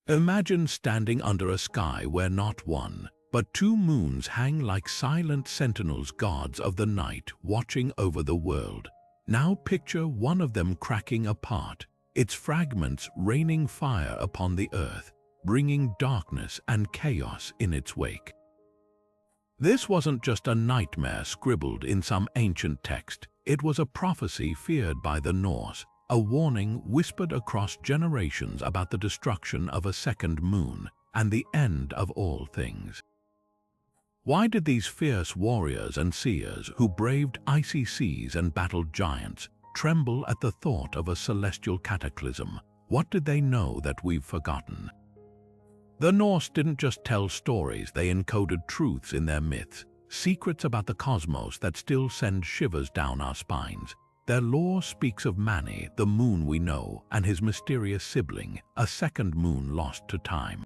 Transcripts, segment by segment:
Imagine standing under a sky where not one, but two moons hang like silent sentinels, gods of the night, watching over the world. Now picture one of them cracking apart, its fragments raining fire upon the earth, bringing darkness and chaos in its wake. This wasn't just a nightmare scribbled in some ancient text. It was a prophecy feared by the Norse, a warning whispered across generations about the destruction of a second moon and the end of all things. Why did these fierce warriors and seers who braved icy seas and battled giants tremble at the thought of a celestial cataclysm? What did they know that we've forgotten? The Norse didn't just tell stories, they encoded truths in their myths, secrets about the cosmos that still send shivers down our spines. Their lore speaks of Máni, the moon we know, and his mysterious sibling, a second moon lost to time.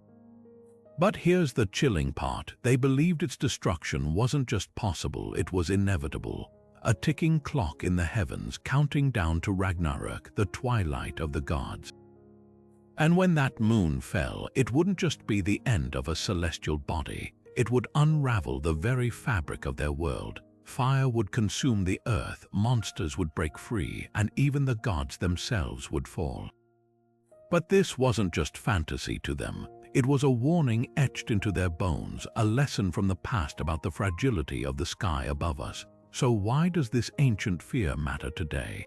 But here's the chilling part. They believed its destruction wasn't just possible, it was inevitable. A ticking clock in the heavens counting down to Ragnarök, the twilight of the gods. And when that moon fell, it wouldn't just be the end of a celestial body. It would unravel the very fabric of their world. Fire would consume the earth, monsters would break free, and even the gods themselves would fall. But this wasn't just fantasy to them. It was a warning etched into their bones, a lesson from the past about the fragility of the sky above us. So why does this ancient fear matter today?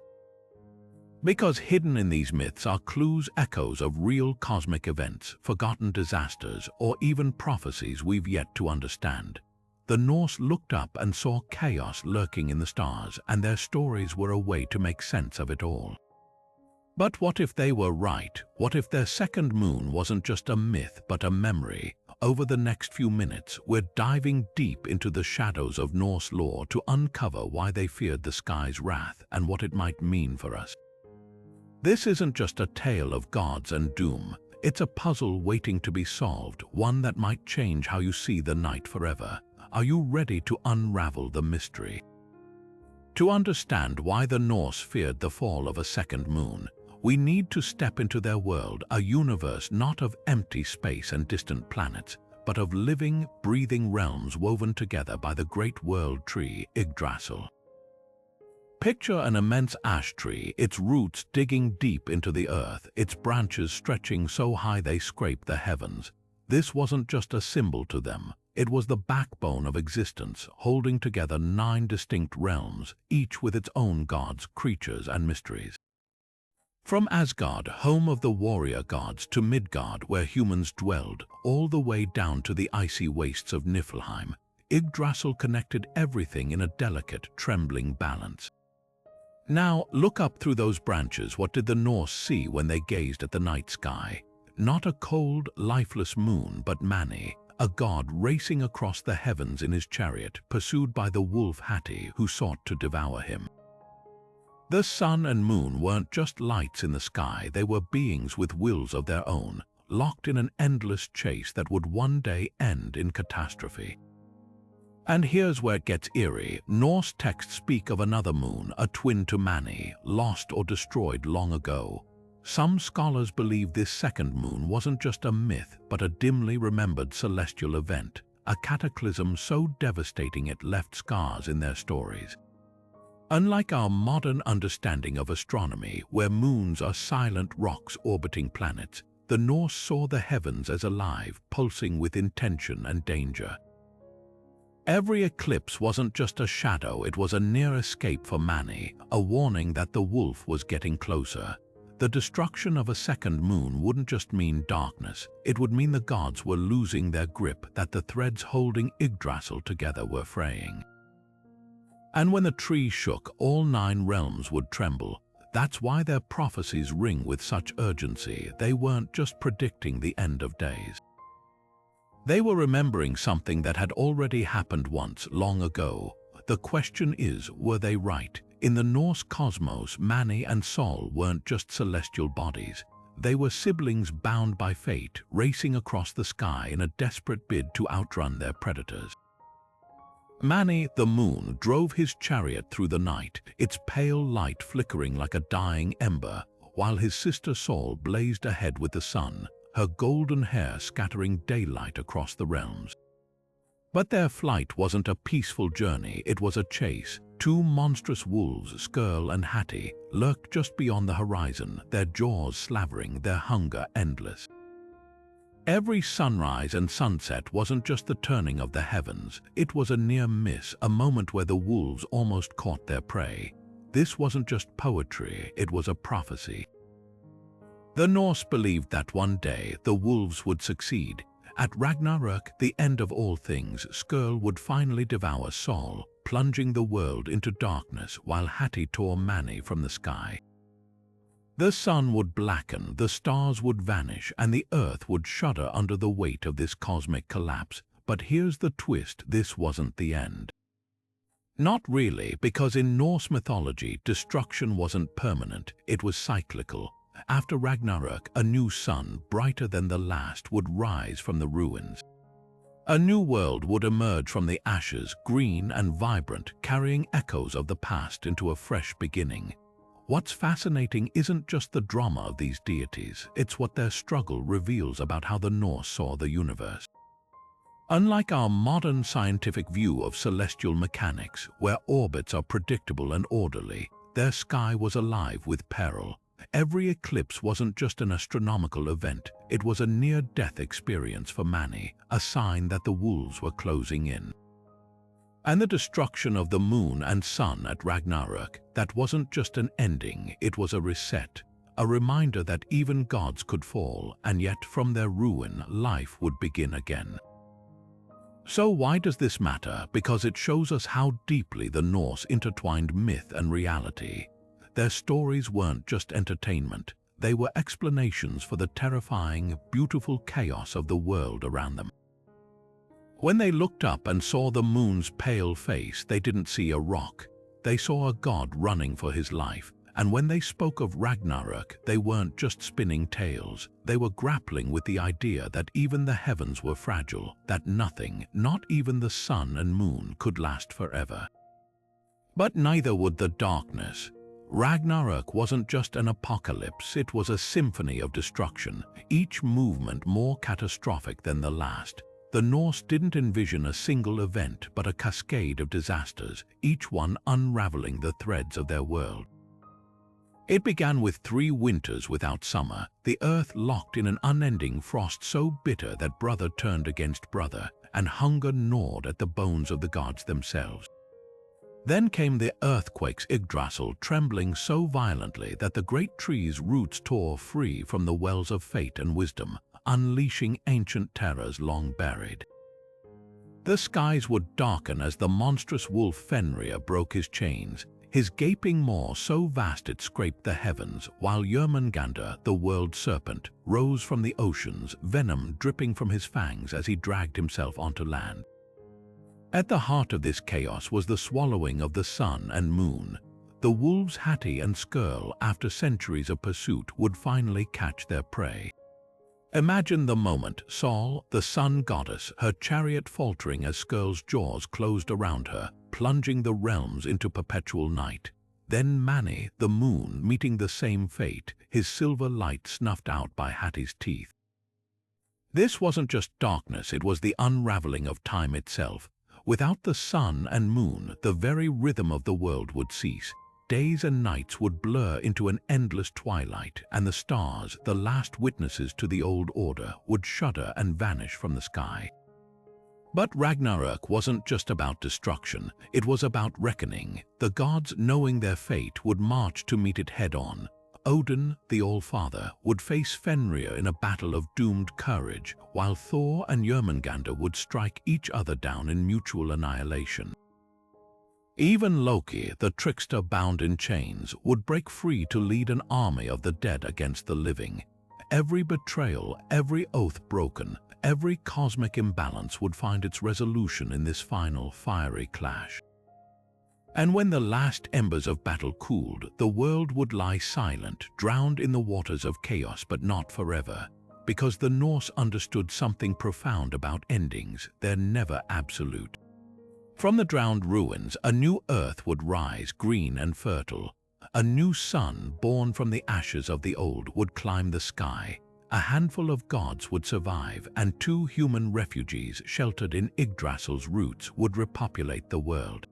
Because hidden in these myths are clues, echoes of real cosmic events, forgotten disasters, or even prophecies we've yet to understand. The Norse looked up and saw chaos lurking in the stars, and their stories were a way to make sense of it all. But what if they were right? What if their second moon wasn't just a myth but a memory? Over the next few minutes, we're diving deep into the shadows of Norse lore to uncover why they feared the sky's wrath and what it might mean for us. This isn't just a tale of gods and doom. It's a puzzle waiting to be solved, one that might change how you see the night forever. Are you ready to unravel the mystery? To understand why the Norse feared the fall of a second moon, we need to step into their world, a universe not of empty space and distant planets, but of living, breathing realms woven together by the great world tree, Yggdrasil. Picture an immense ash tree, its roots digging deep into the earth, its branches stretching so high they scrape the heavens. This wasn't just a symbol to them. It was the backbone of existence, holding together 9 distinct realms, each with its own gods, creatures, and mysteries. From Asgard, home of the warrior gods, to Midgard, where humans dwelled, all the way down to the icy wastes of Niflheim, Yggdrasil connected everything in a delicate, trembling balance. Now, look up through those branches. What did the Norse see when they gazed at the night sky? Not a cold, lifeless moon, but Máni, a god racing across the heavens in his chariot, pursued by the wolf Hati, who sought to devour him. The sun and moon weren't just lights in the sky, they were beings with wills of their own, locked in an endless chase that would one day end in catastrophe. And here's where it gets eerie. Norse texts speak of another moon, a twin to Máni, lost or destroyed long ago. Some scholars believe this second moon wasn't just a myth, but a dimly remembered celestial event, a cataclysm so devastating it left scars in their stories. Unlike our modern understanding of astronomy, where moons are silent rocks orbiting planets, the Norse saw the heavens as alive, pulsing with intention and danger. Every eclipse wasn't just a shadow, it was a near escape for Máni, a warning that the wolf was getting closer. The destruction of a second moon wouldn't just mean darkness, it would mean the gods were losing their grip, that the threads holding Yggdrasil together were fraying. And when the tree shook, all 9 realms would tremble. That's why their prophecies ring with such urgency. They weren't just predicting the end of days. They were remembering something that had already happened once, long ago. The question is, were they right? In the Norse cosmos, Máni and Sól weren't just celestial bodies. They were siblings bound by fate, racing across the sky in a desperate bid to outrun their predators. Máni, the moon, drove his chariot through the night, its pale light flickering like a dying ember, while his sister Sól blazed ahead with the sun, her golden hair scattering daylight across the realms. But their flight wasn't a peaceful journey, it was a chase. Two monstrous wolves, Sköll and Hati, lurked just beyond the horizon, their jaws slavering, their hunger endless. Every sunrise and sunset wasn't just the turning of the heavens, it was a near miss, a moment where the wolves almost caught their prey. This wasn't just poetry, it was a prophecy. The Norse believed that one day the wolves would succeed. At Ragnarök, the end of all things, Sköll would finally devour Sol, plunging the world into darkness while Hati tore Máni from the sky. The sun would blacken, the stars would vanish, and the earth would shudder under the weight of this cosmic collapse. But here's the twist, this wasn't the end. Not really, because in Norse mythology, destruction wasn't permanent, it was cyclical. After Ragnarök, a new sun, brighter than the last, would rise from the ruins. A new world would emerge from the ashes, green and vibrant, carrying echoes of the past into a fresh beginning. What's fascinating isn't just the drama of these deities, it's what their struggle reveals about how the Norse saw the universe. Unlike our modern scientific view of celestial mechanics, where orbits are predictable and orderly, their sky was alive with peril. Every eclipse wasn't just an astronomical event, it was a near-death experience for Máni, a sign that the wolves were closing in. And the destruction of the moon and sun at Ragnarök, that wasn't just an ending, it was a reset, a reminder that even gods could fall, and yet from their ruin, life would begin again. So why does this matter? Because it shows us how deeply the Norse intertwined myth and reality. Their stories weren't just entertainment, they were explanations for the terrifying, beautiful chaos of the world around them. When they looked up and saw the moon's pale face, they didn't see a rock. They saw a god running for his life. And when they spoke of Ragnarök, they weren't just spinning tales. They were grappling with the idea that even the heavens were fragile, that nothing, not even the sun and moon, could last forever. But neither would the darkness. Ragnarök wasn't just an apocalypse, it was a symphony of destruction, each movement more catastrophic than the last. The Norse didn't envision a single event, but a cascade of disasters, each one unraveling the threads of their world. It began with 3 winters without summer, the earth locked in an unending frost so bitter that brother turned against brother, and hunger gnawed at the bones of the gods themselves. Then came the earthquakes, Yggdrasil trembling so violently that the great tree's roots tore free from the wells of fate and wisdom, unleashing ancient terrors long buried. The skies would darken as the monstrous wolf Fenrir broke his chains, his gaping maw so vast it scraped the heavens, while Jörmungandr, the world serpent, rose from the oceans, venom dripping from his fangs as he dragged himself onto land. At the heart of this chaos was the swallowing of the sun and moon. The wolves Hati and Sköll, after centuries of pursuit, would finally catch their prey. Imagine the moment, Sol, the sun goddess, her chariot faltering as Sköll's jaws closed around her, plunging the realms into perpetual night. Then Máni, the moon, meeting the same fate, his silver light snuffed out by Hati's teeth. This wasn't just darkness, it was the unraveling of time itself. Without the sun and moon, the very rhythm of the world would cease. Days and nights would blur into an endless twilight, and the stars, the last witnesses to the old order, would shudder and vanish from the sky. But Ragnarök wasn't just about destruction, it was about reckoning. The gods, knowing their fate, would march to meet it head-on. Odin, the All-Father, would face Fenrir in a battle of doomed courage, while Thor and Jörmungandr would strike each other down in mutual annihilation. Even Loki, the trickster bound in chains, would break free to lead an army of the dead against the living. Every betrayal, every oath broken, every cosmic imbalance would find its resolution in this final fiery clash. And when the last embers of battle cooled, the world would lie silent, drowned in the waters of chaos, but not forever. Because the Norse understood something profound about endings, they're never absolute. From the drowned ruins, a new earth would rise, green and fertile. A new sun, born from the ashes of the old, would climb the sky. a handful of gods would survive and 2 human refugees sheltered in Yggdrasil's roots would repopulate the world.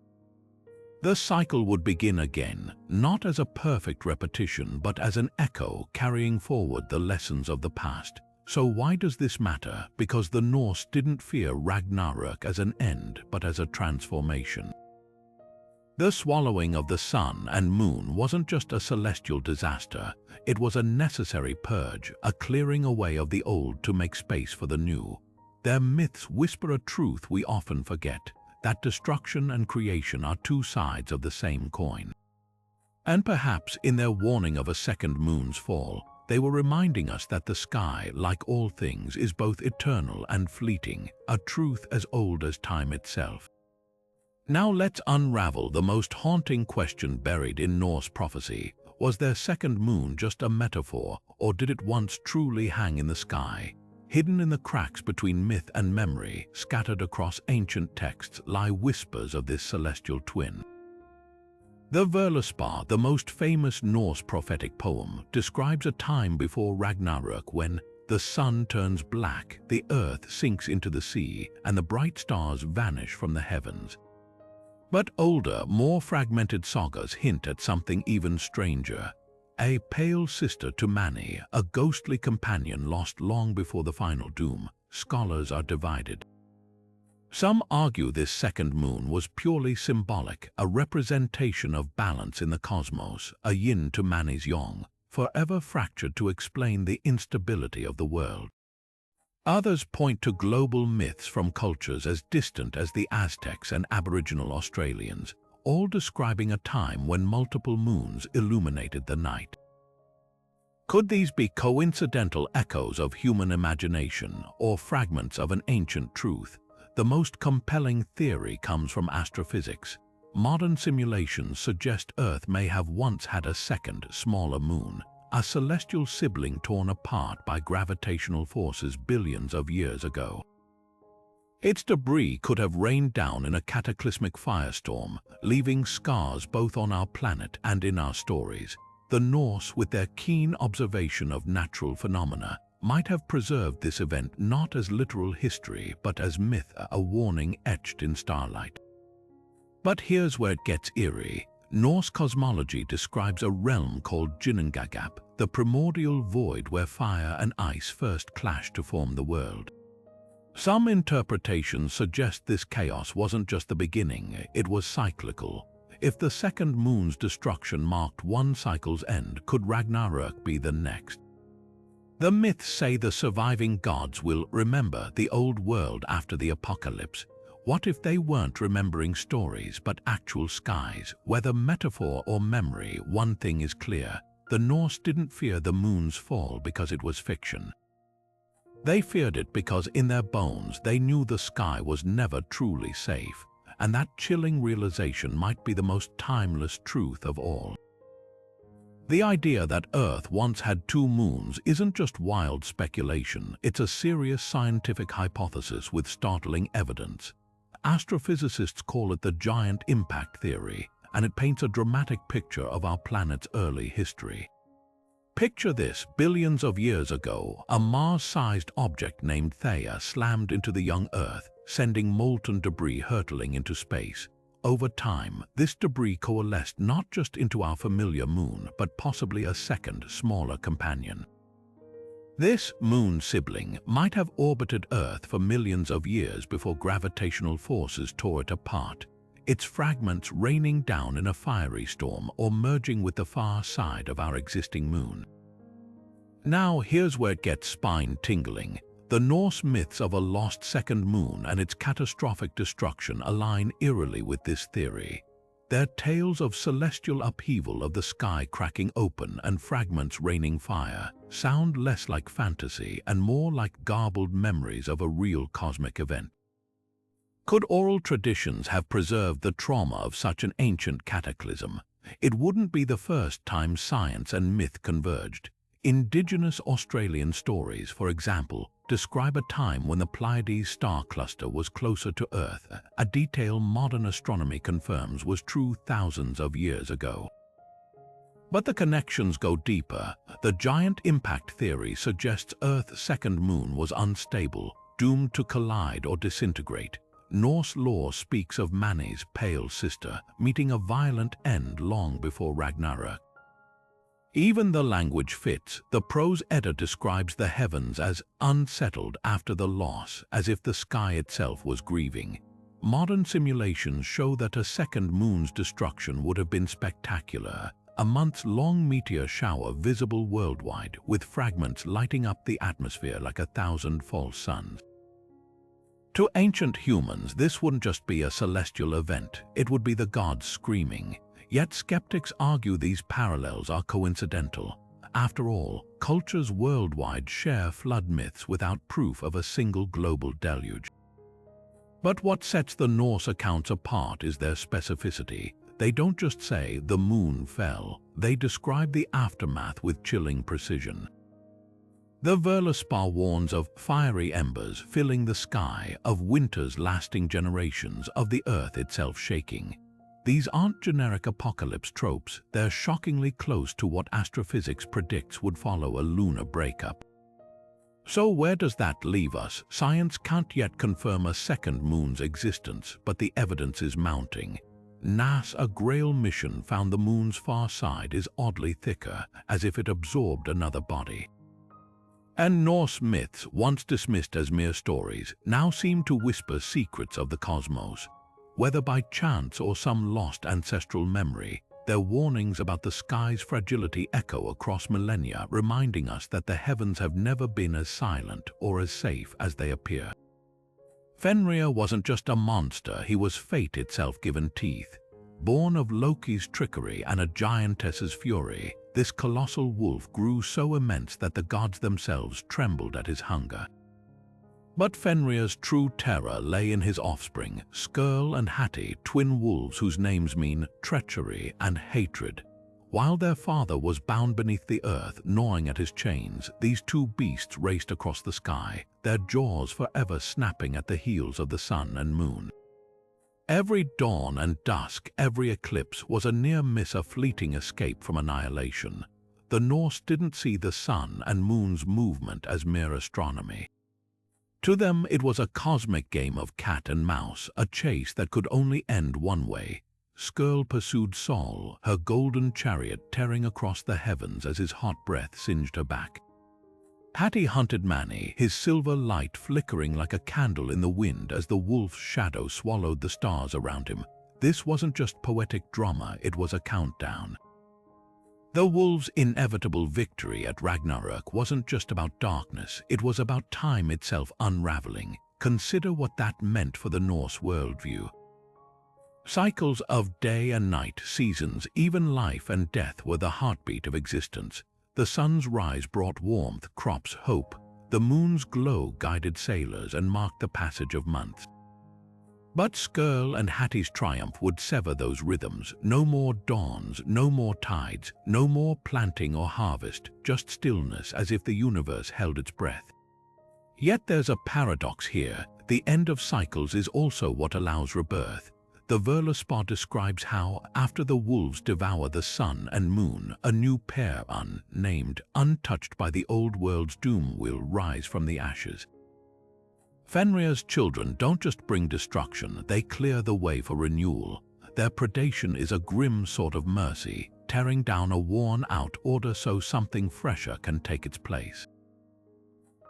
The cycle would begin again, not as a perfect repetition but as an echo carrying forward the lessons of the past. So why does this matter? Because the Norse didn't fear Ragnarök as an end but as a transformation. The swallowing of the sun and moon wasn't just a celestial disaster, it was a necessary purge, a clearing away of the old to make space for the new. Their myths whisper a truth we often forget, that destruction and creation are 2 sides of the same coin. And perhaps in their warning of a second moon's fall, they were reminding us that the sky, like all things, is both eternal and fleeting, a truth as old as time itself. Now let's unravel the most haunting question buried in Norse prophecy. Was their second moon just a metaphor, or did it once truly hang in the sky? Hidden in the cracks between myth and memory, scattered across ancient texts, lie whispers of this celestial twin. The Völuspá, the most famous Norse prophetic poem, describes a time before Ragnarök when the sun turns black, the earth sinks into the sea, and the bright stars vanish from the heavens. But older, more fragmented sagas hint at something even stranger. A pale sister to Máni, a ghostly companion lost long before the final doom. Scholars are divided. Some argue this second moon was purely symbolic, a representation of balance in the cosmos, a yin to Máni's yang, forever fractured to explain the instability of the world. Others point to global myths from cultures as distant as the Aztecs and Aboriginal Australians, all describing a time when multiple moons illuminated the night. Could these be coincidental echoes of human imagination or fragments of an ancient truth? The most compelling theory comes from astrophysics. Modern simulations suggest Earth may have once had a second, smaller moon, a celestial sibling torn apart by gravitational forces billions of years ago. Its debris could have rained down in a cataclysmic firestorm, leaving scars both on our planet and in our stories. The Norse, with their keen observation of natural phenomena, might have preserved this event not as literal history but as myth, a warning etched in starlight. But here's where it gets eerie. Norse cosmology describes a realm called Ginnungagap, the primordial void where fire and ice first clashed to form the world. Some interpretations suggest this chaos wasn't just the beginning, it was cyclical. If the second moon's destruction marked one cycle's end, could Ragnarök be the next? The myths say the surviving gods will remember the old world after the apocalypse. What if they weren't remembering stories but actual skies? Whether metaphor or memory, one thing is clear. The Norse didn't fear the moon's fall because it was fiction. They feared it because in their bones they knew the sky was never truly safe, and that chilling realization might be the most timeless truth of all. The idea that Earth once had 2 moons isn't just wild speculation, it's a serious scientific hypothesis with startling evidence. Astrophysicists call it the giant impact theory, and it paints a dramatic picture of our planet's early history. Picture this: billions of years ago, a Mars-sized object named Theia slammed into the young Earth, sending molten debris hurtling into space. Over time, this debris coalesced not just into our familiar moon, but possibly a second, smaller companion. This moon sibling might have orbited Earth for millions of years before gravitational forces tore it apart, its fragments raining down in a fiery storm or merging with the far side of our existing moon. Now here's where it gets spine-tingling. The Norse myths of a lost second moon and its catastrophic destruction align eerily with this theory. Their tales of celestial upheaval, of the sky cracking open and fragments raining fire, sound less like fantasy and more like garbled memories of a real cosmic event. Could oral traditions have preserved the trauma of such an ancient cataclysm? It wouldn't be the first time science and myth converged. Indigenous Australian stories, for example, describe a time when the Pleiades star cluster was closer to Earth, a detail modern astronomy confirms was true thousands of years ago. But the connections go deeper. The giant impact theory suggests Earth's second moon was unstable, doomed to collide or disintegrate. Norse lore speaks of Máni's pale sister meeting a violent end long before Ragnarök. Even the language fits. The prose Edda describes the heavens as unsettled after the loss, as if the sky itself was grieving. Modern simulations show that a second moon's destruction would have been spectacular. A months-long meteor shower visible worldwide, with fragments lighting up the atmosphere like 1,000 false suns. To ancient humans, this wouldn't just be a celestial event, it would be the gods screaming. Yet skeptics argue these parallels are coincidental. After all, cultures worldwide share flood myths without proof of a single global deluge. But what sets the Norse accounts apart is their specificity. They don't just say the moon fell, they describe the aftermath with chilling precision. The Völuspá warns of fiery embers filling the sky, of winters lasting generations, of the earth itself shaking. These aren't generic apocalypse tropes, they're shockingly close to what astrophysics predicts would follow a lunar breakup. So where does that leave us? Science can't yet confirm a second moon's existence, but the evidence is mounting. NASA's Grail mission found the moon's far side is oddly thicker, as if it absorbed another body. And Norse myths, once dismissed as mere stories, now seem to whisper secrets of the cosmos. Whether by chance or some lost ancestral memory, their warnings about the sky's fragility echo across millennia, reminding us that the heavens have never been as silent or as safe as they appear. Fenrir wasn't just a monster, he was fate itself given teeth. Born of Loki's trickery and a giantess's fury, this colossal wolf grew so immense that the gods themselves trembled at his hunger. But Fenrir's true terror lay in his offspring, Sköll and Hati, twin wolves whose names mean treachery and hatred. While their father was bound beneath the earth, gnawing at his chains, these two beasts raced across the sky, their jaws forever snapping at the heels of the sun and moon. Every dawn and dusk, every eclipse was a near miss, a fleeting escape from annihilation. The Norse didn't see the sun and moon's movement as mere astronomy. To them, it was a cosmic game of cat and mouse, a chase that could only end one way. Sköll pursued Sol, her golden chariot tearing across the heavens as his hot breath singed her back. Hati hunted Máni, his silver light flickering like a candle in the wind as the wolf's shadow swallowed the stars around him. This wasn't just poetic drama, it was a countdown. The wolves' inevitable victory at Ragnarök wasn't just about darkness, it was about time itself unraveling. Consider what that meant for the Norse worldview. Cycles of day and night, seasons, even life and death were the heartbeat of existence. The sun's rise brought warmth, crops, hope. The moon's glow guided sailors and marked the passage of months. But Sköll and Hati's triumph would sever those rhythms. No more dawns, no more tides, no more planting or harvest, just stillness as if the universe held its breath. Yet there's a paradox here. The end of cycles is also what allows rebirth. The Völuspá describes how, after the wolves devour the sun and moon, a new pair, unnamed, untouched by the old world's doom, will rise from the ashes. Fenrir's children don't just bring destruction, they clear the way for renewal. Their predation is a grim sort of mercy, tearing down a worn-out order so something fresher can take its place.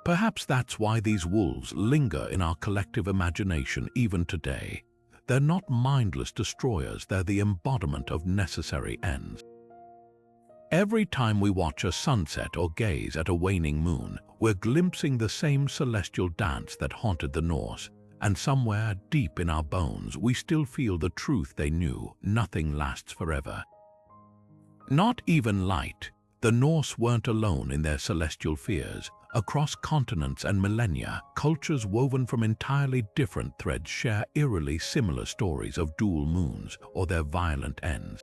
Perhaps that's why these wolves linger in our collective imagination even today. They're not mindless destroyers, they're the embodiment of necessary ends. Every time we watch a sunset or gaze at a waning moon, we're glimpsing the same celestial dance that haunted the Norse, and somewhere deep in our bones we still feel the truth they knew: nothing lasts forever. Not even light. The Norse weren't alone in their celestial fears. Across continents and millennia, cultures woven from entirely different threads share eerily similar stories of dual moons or their violent ends.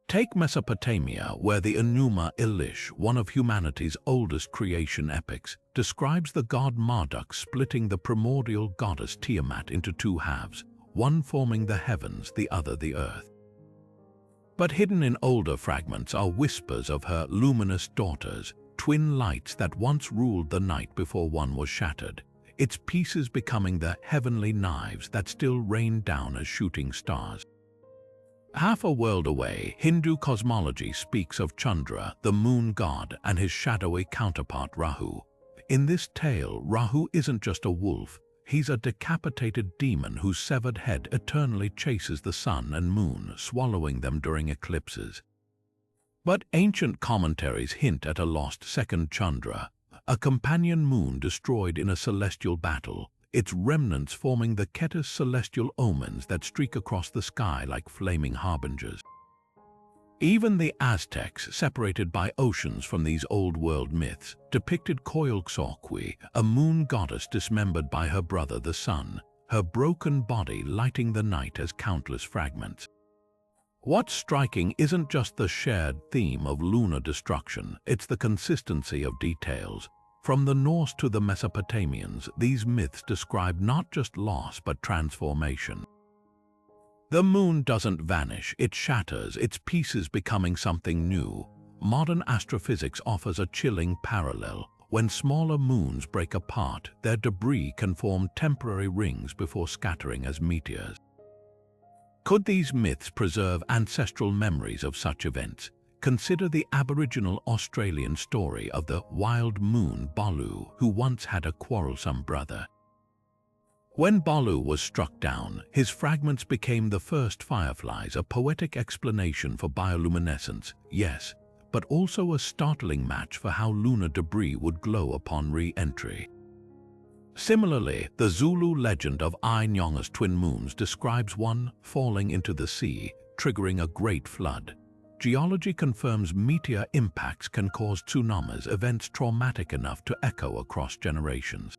Take Mesopotamia, where the Enuma Elish, one of humanity's oldest creation epics, describes the god Marduk splitting the primordial goddess Tiamat into two halves, one forming the heavens, the other the earth. But hidden in older fragments are whispers of her luminous daughters, twin lights that once ruled the night before one was shattered, its pieces becoming the heavenly knives that still rain down as shooting stars. Half a world away, Hindu cosmology speaks of Chandra, the moon god, and his shadowy counterpart Rahu. In this tale, Rahu isn't just a wolf, he's a decapitated demon whose severed head eternally chases the sun and moon, swallowing them during eclipses. But ancient commentaries hint at a lost second Chandra, a companion moon destroyed in a celestial battle, its remnants forming the Ketis celestial omens that streak across the sky like flaming harbingers. Even the Aztecs, separated by oceans from these old-world myths, depicted Coyolxauhqui, a moon goddess dismembered by her brother the sun, her broken body lighting the night as countless fragments. What's striking isn't just the shared theme of lunar destruction, it's the consistency of details. From the Norse to the Mesopotamians, these myths describe not just loss but transformation. The moon doesn't vanish, it shatters, its pieces becoming something new. Modern astrophysics offers a chilling parallel. When smaller moons break apart, their debris can form temporary rings before scattering as meteors. Could these myths preserve ancestral memories of such events? Consider the Aboriginal Australian story of the wild moon Bolu, who once had a quarrelsome brother. When Bolu was struck down, his fragments became the first fireflies, a poetic explanation for bioluminescence, yes, but also a startling match for how lunar debris would glow upon re-entry. Similarly, the Zulu legend of Nyong'a's twin moons describes one falling into the sea, triggering a great flood. Geology confirms meteor impacts can cause tsunamis, events traumatic enough to echo across generations.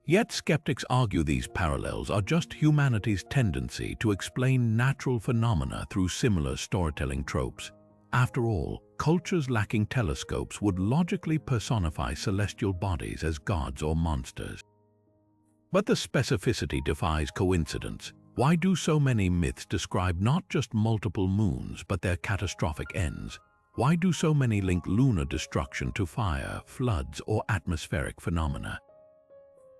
Yet skeptics argue these parallels are just humanity's tendency to explain natural phenomena through similar storytelling tropes. After all, cultures lacking telescopes would logically personify celestial bodies as gods or monsters. But the specificity defies coincidence. Why do so many myths describe not just multiple moons but their catastrophic ends? Why do so many link lunar destruction to fire, floods, or atmospheric phenomena?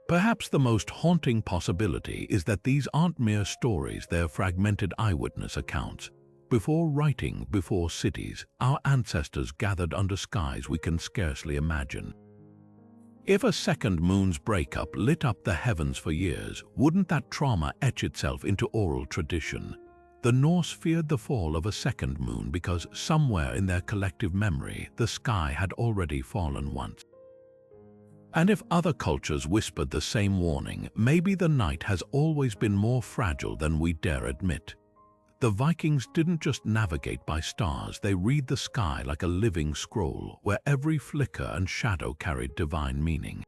Perhaps the most haunting possibility is that these aren't mere stories, they're fragmented eyewitness accounts. Before writing, before cities, our ancestors gathered under skies we can scarcely imagine. If a second moon's breakup lit up the heavens for years, wouldn't that trauma etch itself into oral tradition? The Norse feared the fall of a second moon because somewhere in their collective memory, the sky had already fallen once. And if other cultures whispered the same warning, maybe the night has always been more fragile than we dare admit. The Vikings didn't just navigate by stars, they read the sky like a living scroll, where every flicker and shadow carried divine meaning.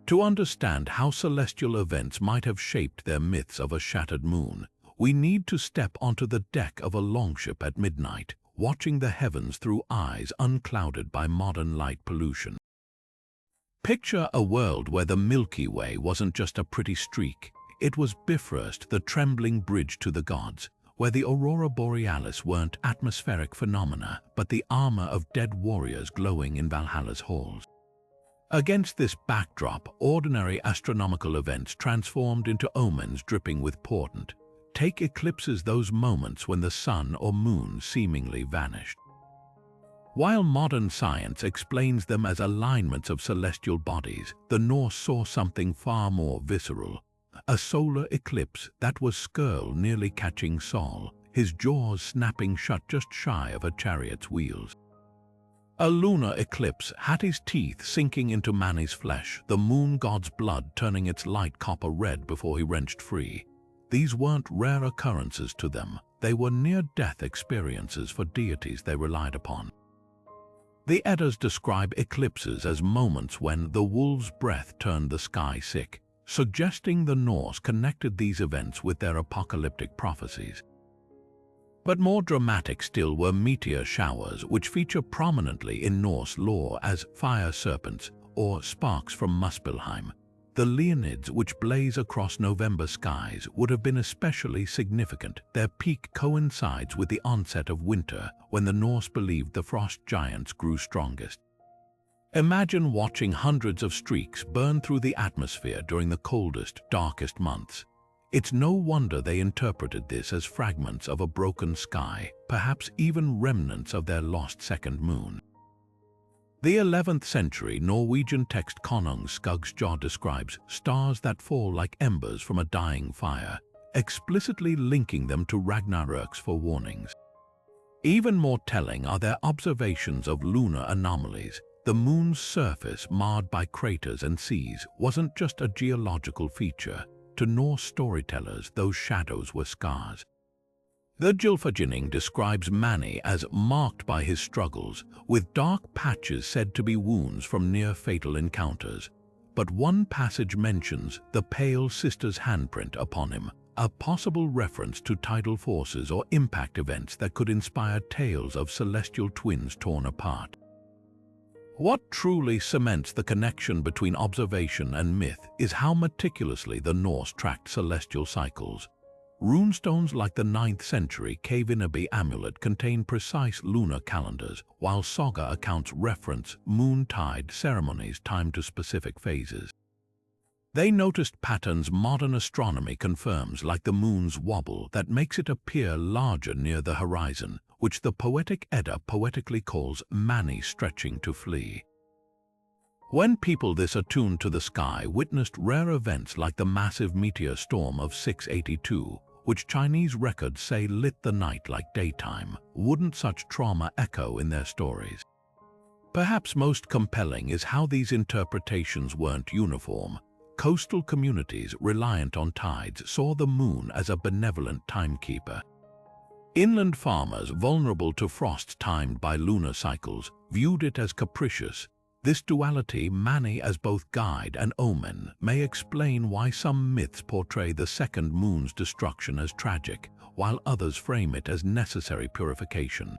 To understand how celestial events might have shaped their myths of a shattered moon, we need to step onto the deck of a longship at midnight, watching the heavens through eyes unclouded by modern light pollution. Picture a world where the Milky Way wasn't just a pretty streak. It was Bifrost, the trembling bridge to the gods, where the aurora borealis weren't atmospheric phenomena, but the armor of dead warriors glowing in Valhalla's halls. Against this backdrop, ordinary astronomical events transformed into omens dripping with portent. Take eclipses, those moments when the sun or moon seemingly vanished. While modern science explains them as alignments of celestial bodies, the Norse saw something far more visceral. A solar eclipse that was Sköll nearly catching Sol, his jaws snapping shut just shy of a chariot's wheels. A lunar eclipse, Hati's teeth sinking into Máni's flesh, the moon god's blood turning its light copper red before he wrenched free. These weren't rare occurrences to them, they were near-death experiences for deities they relied upon. The Eddas describe eclipses as moments when the wolf's breath turned the sky sick, suggesting the Norse connected these events with their apocalyptic prophecies. But more dramatic still were meteor showers, which feature prominently in Norse lore as fire serpents or sparks from Muspelheim. The Leonids, which blaze across November skies, would have been especially significant. Their peak coincides with the onset of winter, when the Norse believed the frost giants grew strongest. Imagine watching hundreds of streaks burn through the atmosphere during the coldest, darkest months. It's no wonder they interpreted this as fragments of a broken sky, perhaps even remnants of their lost second moon. The 11th century Norwegian text Konungs Skuggsjord describes stars that fall like embers from a dying fire, explicitly linking them to Ragnaroks for warnings. Even more telling are their observations of lunar anomalies. The moon's surface, marred by craters and seas, wasn't just a geological feature. To Norse storytellers, those shadows were scars. The Gylfaginning describes Máni as marked by his struggles, with dark patches said to be wounds from near-fatal encounters. But one passage mentions the pale sister's handprint upon him, a possible reference to tidal forces or impact events that could inspire tales of celestial twins torn apart. What truly cements the connection between observation and myth is how meticulously the Norse tracked celestial cycles. Runestones like the 9th century Kavinaby amulet contain precise lunar calendars, while saga accounts reference moon-tide ceremonies timed to specific phases. They noticed patterns modern astronomy confirms, like the moon's wobble that makes it appear larger near the horizon, which the poetic Edda poetically calls Máni stretching to flee. When people this attuned to the sky witnessed rare events like the massive meteor storm of 682, which Chinese records say lit the night like daytime, wouldn't such trauma echo in their stories? Perhaps most compelling is how these interpretations weren't uniform. Coastal communities reliant on tides saw the moon as a benevolent timekeeper. Inland farmers, vulnerable to frosts timed by lunar cycles, viewed it as capricious. This duality, Máni as both guide and omen, may explain why some myths portray the second moon's destruction as tragic, while others frame it as necessary purification.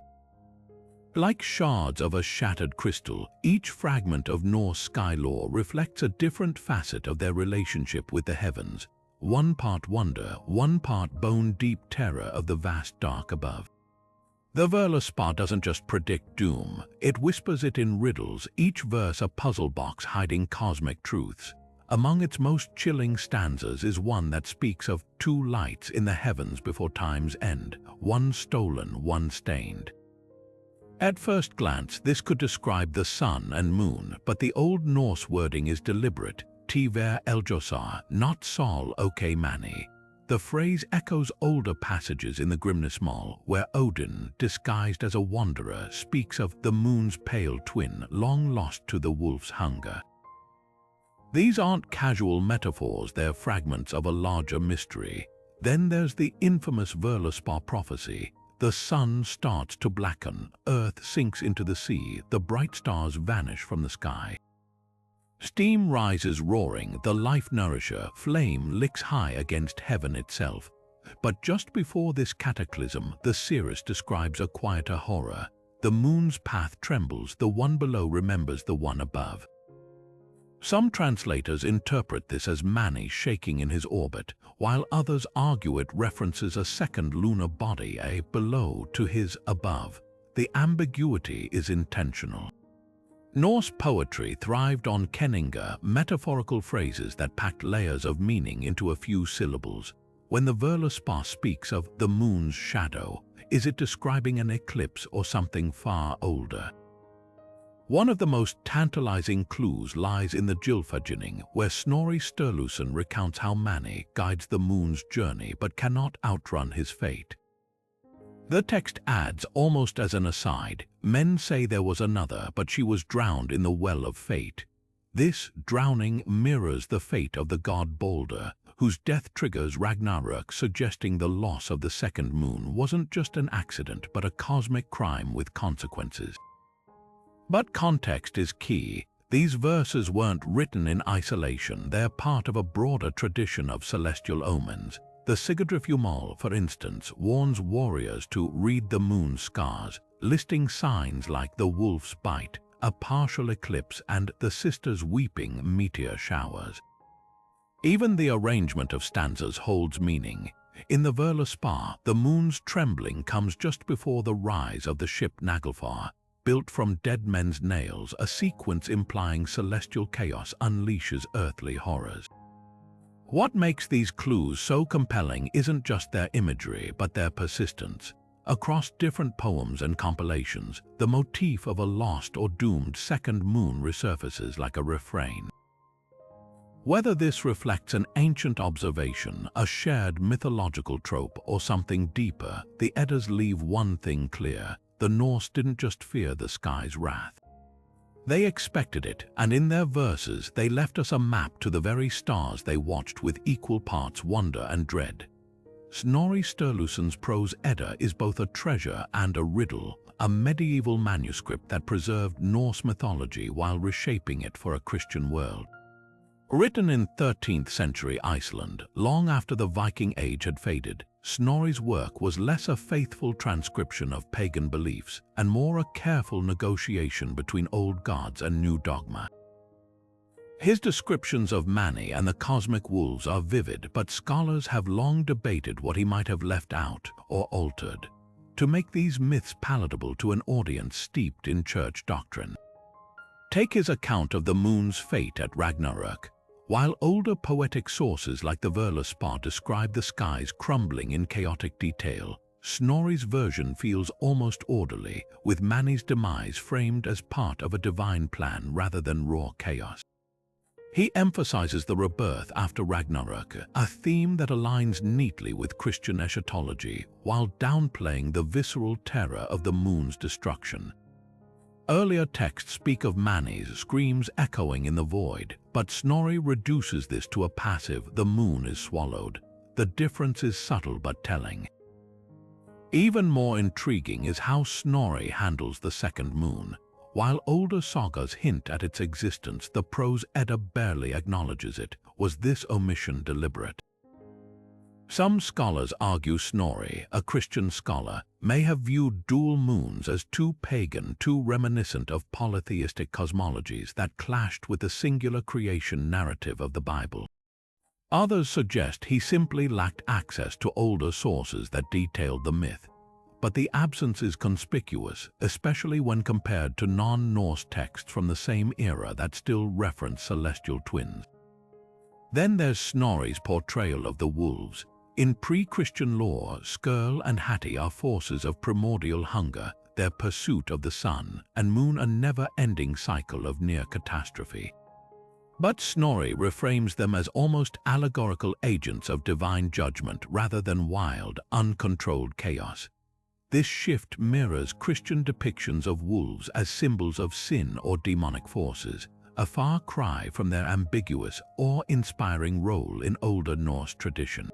Like shards of a shattered crystal, each fragment of Norse sky lore reflects a different facet of their relationship with the heavens. One part wonder, one part bone-deep terror of the vast dark above. The Völuspá doesn't just predict doom, it whispers it in riddles, each verse a puzzle box hiding cosmic truths. Among its most chilling stanzas is one that speaks of two lights in the heavens before time's end, one stolen, one stained. At first glance, this could describe the sun and moon, but the Old Norse wording is deliberate. Tiver Eldjosar, not Sol ok Máni. The phrase echoes older passages in the Grimnismal, where Odin, disguised as a wanderer, speaks of the moon's pale twin, long lost to the wolf's hunger. These aren't casual metaphors, they're fragments of a larger mystery. Then there's the infamous Völuspá prophecy. The sun starts to blacken, earth sinks into the sea, the bright stars vanish from the sky. Steam rises roaring, the life-nourisher, flame licks high against heaven itself. But just before this cataclysm, the seeress describes a quieter horror. The moon's path trembles, the one below remembers the one above. Some translators interpret this as Máni shaking in his orbit, while others argue it references a second lunar body, a below to his above. The ambiguity is intentional. Norse poetry thrived on kenningar, metaphorical phrases that packed layers of meaning into a few syllables. When the Völuspá speaks of the moon's shadow, is it describing an eclipse or something far older? One of the most tantalizing clues lies in the Gylfaginning, where Snorri Sturluson recounts how Máni guides the moon's journey but cannot outrun his fate. The text adds, almost as an aside, men say there was another, but she was drowned in the well of fate. This drowning mirrors the fate of the god Balder, whose death triggers Ragnarök, suggesting the loss of the second moon wasn't just an accident but a cosmic crime with consequences. But context is key. These verses weren't written in isolation, they're part of a broader tradition of celestial omens. The Sigurdrifjumal, for instance, warns warriors to read the moon's scars, listing signs like the wolf's bite, a partial eclipse, and the sister's weeping meteor showers. Even the arrangement of stanzas holds meaning. In the Völuspá, the moon's trembling comes just before the rise of the ship Naglfar, built from dead men's nails, a sequence implying celestial chaos unleashes earthly horrors. What makes these clues so compelling isn't just their imagery, but their persistence. Across different poems and compilations, the motif of a lost or doomed second moon resurfaces like a refrain. Whether this reflects an ancient observation, a shared mythological trope, or something deeper, the Eddas leave one thing clear: the Norse didn't just fear the sky's wrath. They expected it, and in their verses they left us a map to the very stars they watched with equal parts wonder and dread. Snorri Sturluson's prose Edda is both a treasure and a riddle, a medieval manuscript that preserved Norse mythology while reshaping it for a Christian world. Written in 13th century Iceland, long after the Viking age had faded, Snorri's work was less a faithful transcription of pagan beliefs and more a careful negotiation between old gods and new dogma. His descriptions of Máni and the cosmic wolves are vivid, but scholars have long debated what he might have left out or altered to make these myths palatable to an audience steeped in church doctrine. Take his account of the moon's fate at Ragnarök. While older poetic sources like the Völuspá describe the skies crumbling in chaotic detail, Snorri's version feels almost orderly, with Máni's demise framed as part of a divine plan rather than raw chaos. He emphasizes the rebirth after Ragnarök, a theme that aligns neatly with Christian eschatology, while downplaying the visceral terror of the moon's destruction. Earlier texts speak of Máni's screams echoing in the void, but Snorri reduces this to a passive "the moon is swallowed." The difference is subtle but telling. Even more intriguing is how Snorri handles the second moon. While older sagas hint at its existence, the prose Edda barely acknowledges it. Was this omission deliberate? Some scholars argue Snorri, a Christian scholar, may have viewed dual moons as too pagan, too reminiscent of polytheistic cosmologies that clashed with the singular creation narrative of the Bible. Others suggest he simply lacked access to older sources that detailed the myth. But the absence is conspicuous, especially when compared to non-Norse texts from the same era that still reference celestial twins. Then there's Snorri's portrayal of the wolves. In pre-Christian lore, Sköll and Hati are forces of primordial hunger, their pursuit of the sun and moon a never-ending cycle of near catastrophe. But Snorri reframes them as almost allegorical agents of divine judgment rather than wild, uncontrolled chaos. This shift mirrors Christian depictions of wolves as symbols of sin or demonic forces, a far cry from their ambiguous, awe-inspiring role in older Norse tradition.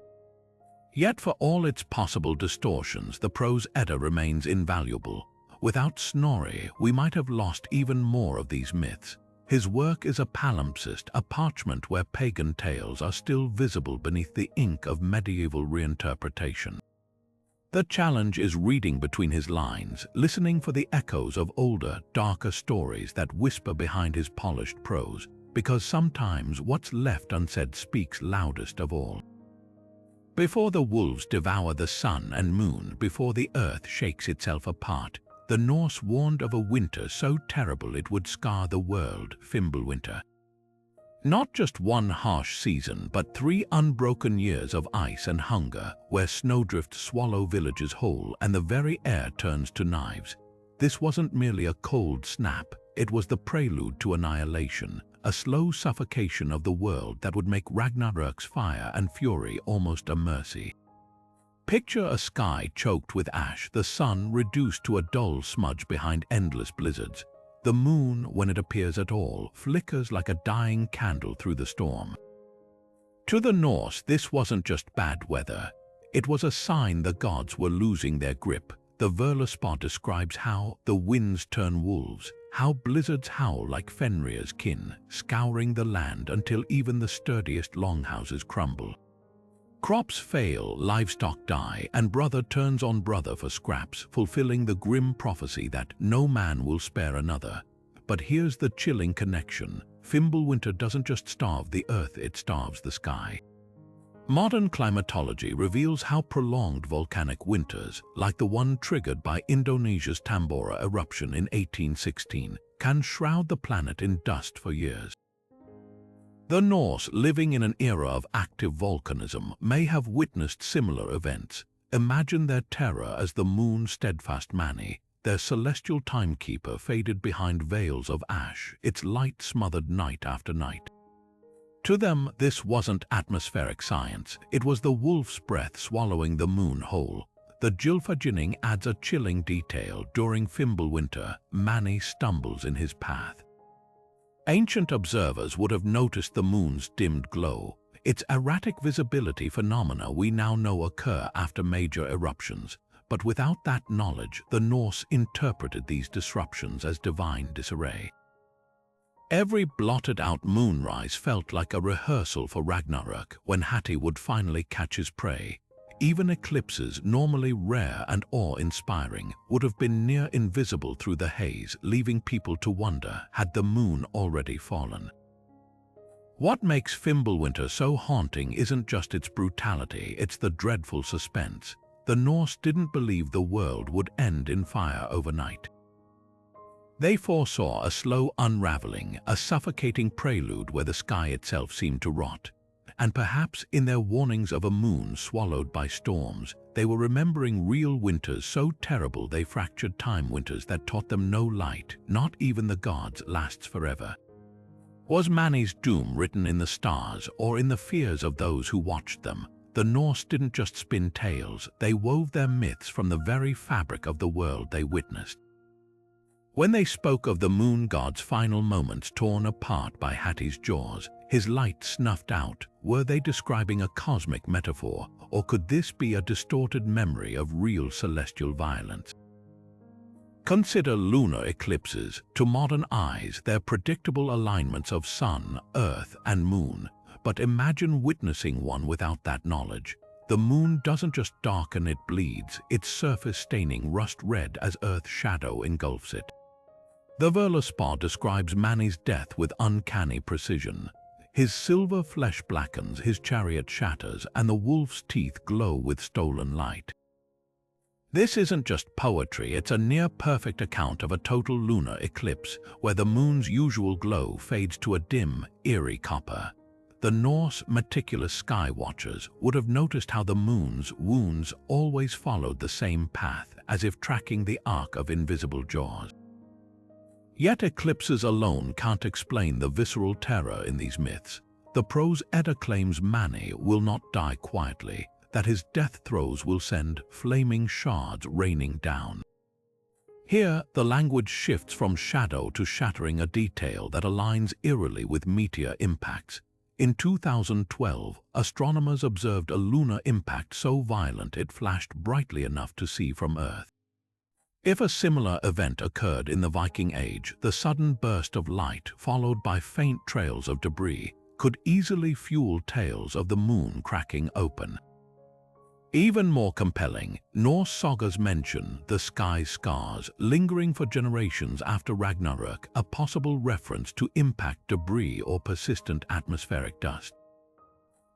Yet for all its possible distortions, the prose Edda remains invaluable. Without Snorri, we might have lost even more of these myths. His work is a palimpsest, a parchment where pagan tales are still visible beneath the ink of medieval reinterpretation. The challenge is reading between his lines, listening for the echoes of older, darker stories that whisper behind his polished prose, because sometimes what's left unsaid speaks loudest of all. Before the wolves devour the sun and moon, before the earth shakes itself apart, the Norse warned of a winter so terrible it would scar the world, Fimbulwinter. Not just one harsh season, but 3 unbroken years of ice and hunger, where snowdrifts swallow villages whole and the very air turns to knives. This wasn't merely a cold snap, it was the prelude to annihilation, a slow suffocation of the world that would make Ragnarök's fire and fury almost a mercy. Picture a sky choked with ash, the sun reduced to a dull smudge behind endless blizzards. The moon, when it appears at all, flickers like a dying candle through the storm. To the Norse, this wasn't just bad weather. It was a sign the gods were losing their grip. The Völuspá describes how the winds turn wolves, how blizzards howl like Fenrir's kin, scouring the land until even the sturdiest longhouses crumble. Crops fail, livestock die, and brother turns on brother for scraps, fulfilling the grim prophecy that no man will spare another. But here's the chilling connection. Fimbulwinter doesn't just starve the earth, it starves the sky. Modern climatology reveals how prolonged volcanic winters, like the one triggered by Indonesia's Tambora eruption in 1816, can shroud the planet in dust for years. The Norse, living in an era of active volcanism, may have witnessed similar events. Imagine their terror as the moon's steadfast Máni, their celestial timekeeper, faded behind veils of ash, its light smothered night after night. To them, this wasn't atmospheric science, it was the wolf's breath swallowing the moon whole. The Gylfaginning adds a chilling detail. During Fimbulwinter, Máni stumbles in his path. Ancient observers would have noticed the moon's dimmed glow. Its erratic visibility phenomena we now know occur after major eruptions, but without that knowledge, the Norse interpreted these disruptions as divine disarray. Every blotted-out moonrise felt like a rehearsal for Ragnarök, when Hati would finally catch his prey. Even eclipses, normally rare and awe-inspiring, would have been near invisible through the haze, leaving people to wonder, had the moon already fallen? What makes Fimbulwinter so haunting isn't just its brutality, it's the dreadful suspense. The Norse didn't believe the world would end in fire overnight. They foresaw a slow unraveling, a suffocating prelude where the sky itself seemed to rot. And perhaps in their warnings of a moon swallowed by storms, they were remembering real winters so terrible they fractured time winters that taught them no light, not even the gods, lasts forever. Was Máni's doom written in the stars or in the fears of those who watched them? The Norse didn't just spin tales, they wove their myths from the very fabric of the world they witnessed. When they spoke of the moon god's final moments torn apart by Hati's jaws, his light snuffed out, were they describing a cosmic metaphor, or could this be a distorted memory of real celestial violence? Consider lunar eclipses. To modern eyes, they're predictable alignments of sun, earth, and moon. But imagine witnessing one without that knowledge. The moon doesn't just darken, it bleeds, its surface staining rust red as Earth's shadow engulfs it. The Völuspá describes Máni's death with uncanny precision. His silver flesh blackens, his chariot shatters, and the wolf's teeth glow with stolen light. This isn't just poetry, it's a near-perfect account of a total lunar eclipse, where the moon's usual glow fades to a dim, eerie copper. The Norse meticulous sky watchers would have noticed how the moon's wounds always followed the same path, as if tracking the arc of invisible jaws. Yet eclipses alone can't explain the visceral terror in these myths. The prose Edda claims Máni will not die quietly, that his death throes will send flaming shards raining down. Here, the language shifts from shadow to shattering, a detail that aligns eerily with meteor impacts. In 2012, astronomers observed a lunar impact so violent it flashed brightly enough to see from Earth. If a similar event occurred in the Viking Age, the sudden burst of light, followed by faint trails of debris, could easily fuel tales of the moon cracking open. Even more compelling, Norse sagas mention the sky scars lingering for generations after Ragnarök, a possible reference to impact debris or persistent atmospheric dust.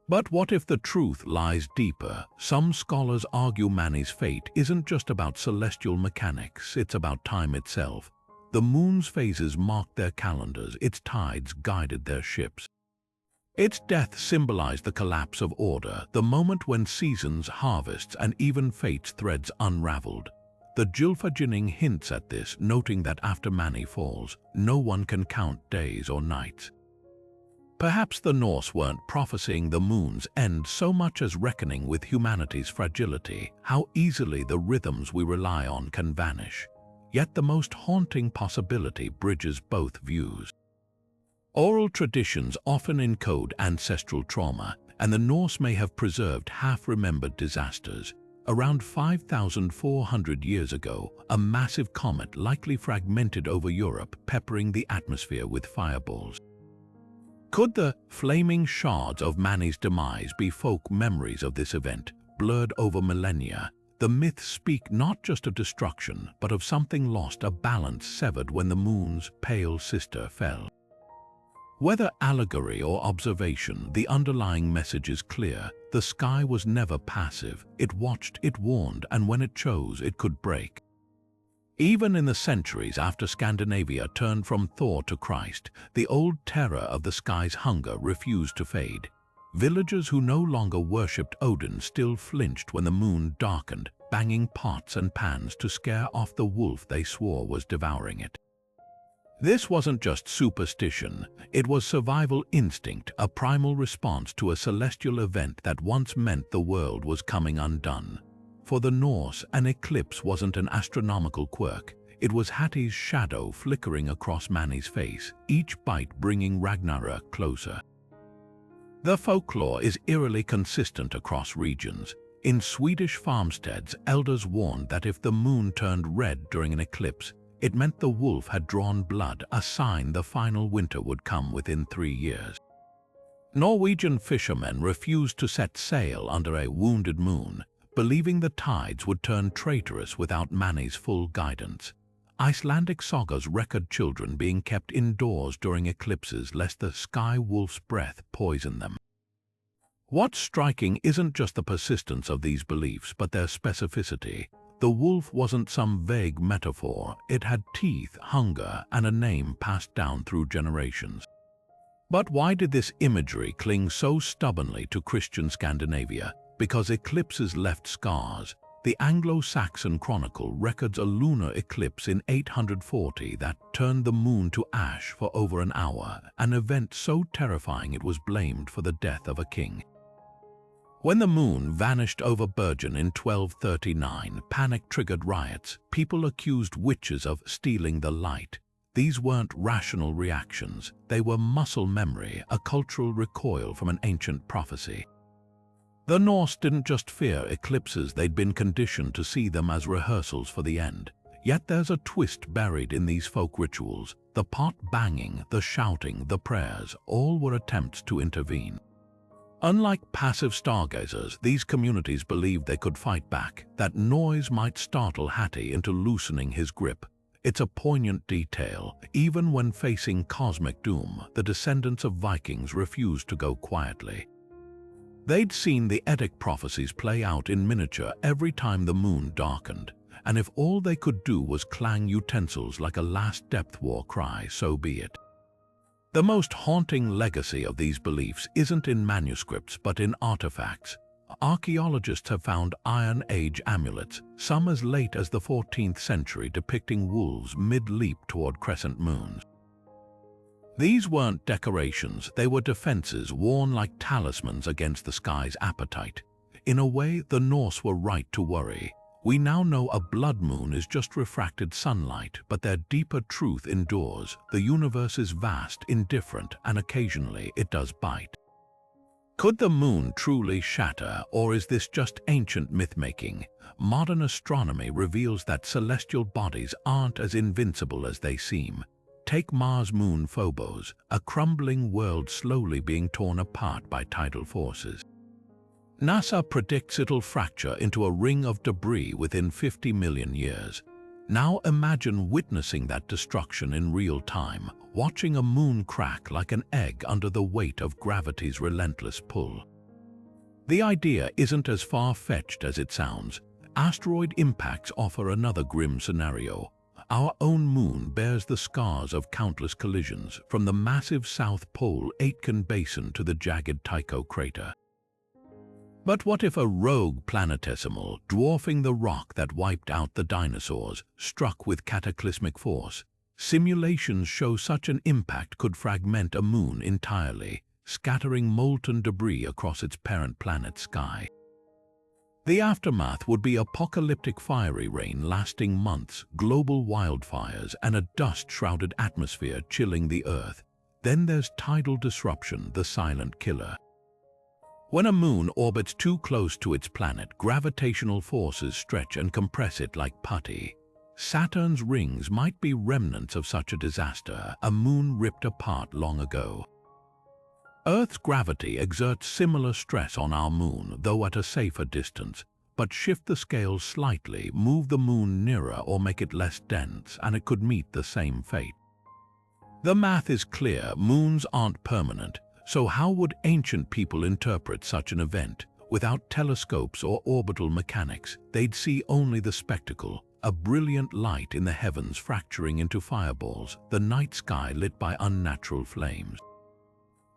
But what if the truth lies deeper? Some scholars argue Máni's fate isn't just about celestial mechanics, it's about time itself. The moon's phases marked their calendars, its tides guided their ships. Its death symbolized the collapse of order, the moment when seasons, harvests, and even fate's threads unraveled. The Gylfaginning hints at this, noting that after Máni falls, no one can count days or nights. Perhaps the Norse weren't prophesying the moon's end so much as reckoning with humanity's fragility, how easily the rhythms we rely on can vanish. Yet the most haunting possibility bridges both views. Oral traditions often encode ancestral trauma, and the Norse may have preserved half-remembered disasters. Around 5,400 years ago, a massive comet likely fragmented over Europe, peppering the atmosphere with fireballs. Could the flaming shards of Máni's demise be folk memories of this event, blurred over millennia? The myths speak not just of destruction, but of something lost, a balance severed when the moon's pale sister fell. Whether allegory or observation, the underlying message is clear. The sky was never passive. It watched, it warned, and when it chose, it could break. Even in the centuries after Scandinavia turned from Thor to Christ, the old terror of the sky's hunger refused to fade. Villagers who no longer worshipped Odin still flinched when the moon darkened, banging pots and pans to scare off the wolf they swore was devouring it. This wasn't just superstition, it was survival instinct, a primal response to a celestial event that once meant the world was coming undone. For the Norse, an eclipse wasn't an astronomical quirk. It was Hati's shadow flickering across Máni's face, each bite bringing Ragnarök closer. The folklore is eerily consistent across regions. In Swedish farmsteads, elders warned that if the moon turned red during an eclipse, it meant the wolf had drawn blood, a sign the final winter would come within 3 years. Norwegian fishermen refused to set sail under a wounded moon, believing the tides would turn traitorous without Máni's full guidance. Icelandic sagas record children being kept indoors during eclipses lest the sky wolf's breath poison them. What's striking isn't just the persistence of these beliefs, but their specificity. The wolf wasn't some vague metaphor. It had teeth, hunger, and a name passed down through generations. But why did this imagery cling so stubbornly to Christian Scandinavia? Because eclipses left scars. The Anglo-Saxon Chronicle records a lunar eclipse in 840 that turned the moon to ash for over an hour, an event so terrifying it was blamed for the death of a king. When the moon vanished over Bergen in 1239, panic triggered riots. People accused witches of stealing the light. These weren't rational reactions. They were muscle memory, a cultural recoil from an ancient prophecy. The Norse didn't just fear eclipses, they'd been conditioned to see them as rehearsals for the end. Yet there's a twist buried in these folk rituals. The pot banging, the shouting, the prayers, all were attempts to intervene. Unlike passive stargazers, these communities believed they could fight back, that noise might startle Hati into loosening his grip. It's a poignant detail. Even when facing cosmic doom, the descendants of Vikings refused to go quietly. They'd seen the Eddic prophecies play out in miniature every time the moon darkened, and if all they could do was clang utensils like a last depth war cry, so be it. The most haunting legacy of these beliefs isn't in manuscripts but in artifacts. Archaeologists have found Iron Age amulets, some as late as the 14th century, depicting wolves mid-leap toward crescent moons. These weren't decorations, they were defenses worn like talismans against the sky's appetite. In a way, the Norse were right to worry. We now know a blood moon is just refracted sunlight, but their deeper truth endures. The universe is vast, indifferent, and occasionally it does bite. Could the moon truly shatter, or is this just ancient myth-making? Modern astronomy reveals that celestial bodies aren't as invincible as they seem. Take Mars' moon Phobos, a crumbling world slowly being torn apart by tidal forces. NASA predicts it'll fracture into a ring of debris within 50 million years. Now imagine witnessing that destruction in real time, watching a moon crack like an egg under the weight of gravity's relentless pull. The idea isn't as far-fetched as it sounds. Asteroid impacts offer another grim scenario. Our own moon bears the scars of countless collisions, from the massive South Pole Aitken Basin to the jagged Tycho crater. But what if a rogue planetesimal, dwarfing the rock that wiped out the dinosaurs, struck with cataclysmic force? Simulations show such an impact could fragment a moon entirely, scattering molten debris across its parent planet's sky. The aftermath would be apocalyptic fiery rain lasting months, global wildfires, and a dust-shrouded atmosphere chilling the Earth. Then there's tidal disruption, the silent killer. When a moon orbits too close to its planet, gravitational forces stretch and compress it like putty. Saturn's rings might be remnants of such a disaster, a moon ripped apart long ago. Earth's gravity exerts similar stress on our moon, though at a safer distance. but shift the scales slightly, move the moon nearer or make it less dense, and it could meet the same fate. The math is clear, moons aren't permanent, so how would ancient people interpret such an event? Without telescopes or orbital mechanics, they'd see only the spectacle, a brilliant light in the heavens fracturing into fireballs, the night sky lit by unnatural flames.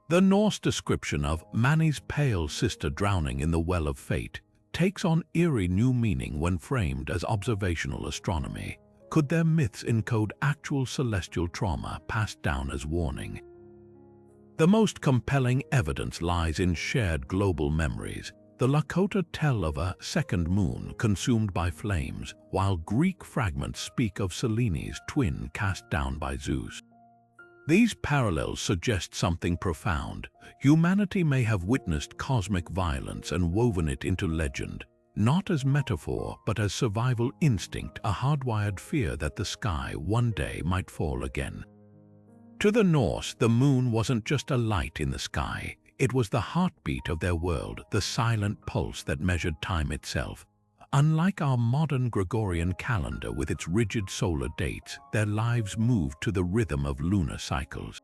The Norse description of Máni's pale sister drowning in the well of fate takes on eerie new meaning when framed as observational astronomy. Could their myths encode actual celestial trauma passed down as warning? The most compelling evidence lies in shared global memories. The Lakota tell of a second moon consumed by flames, while Greek fragments speak of Selene's twin cast down by Zeus. These parallels suggest something profound. Humanity may have witnessed cosmic violence and woven it into legend, not as metaphor but as survival instinct, a hardwired fear that the sky one day might fall again. To the Norse, the moon wasn't just a light in the sky. It was the heartbeat of their world, the silent pulse that measured time itself. Unlike our modern Gregorian calendar with its rigid solar dates, their lives moved to the rhythm of lunar cycles.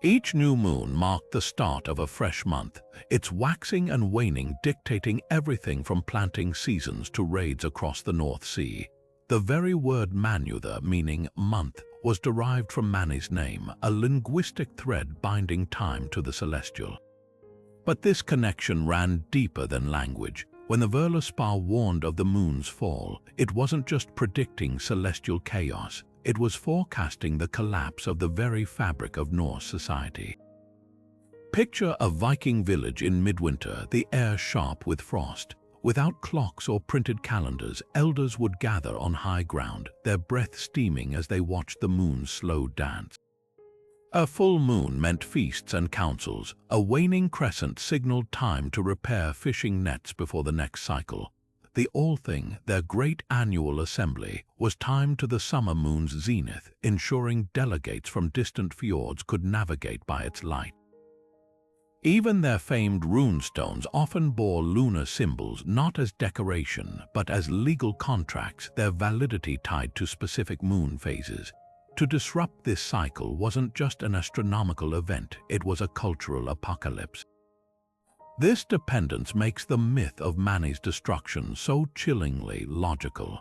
Each new moon marked the start of a fresh month, its waxing and waning dictating everything from planting seasons to raids across the North Sea. The very word manutha, meaning month, was derived from Máni's name, a linguistic thread binding time to the celestial. But this connection ran deeper than language. When the Völuspá warned of the moon's fall, it wasn't just predicting celestial chaos, it was forecasting the collapse of the very fabric of Norse society. Picture a Viking village in midwinter, the air sharp with frost. Without clocks or printed calendars, elders would gather on high ground, their breath steaming as they watched the moon's slow dance. A full moon meant feasts and councils. A waning crescent signaled time to repair fishing nets before the next cycle. The Althing, their great annual assembly, was timed to the summer moon's zenith, ensuring delegates from distant fjords could navigate by its light. Even their famed runestones often bore lunar symbols not as decoration but as legal contracts, their validity tied to specific moon phases. To disrupt this cycle wasn't just an astronomical event, it was a cultural apocalypse. This dependence makes the myth of Máni's destruction so chillingly logical.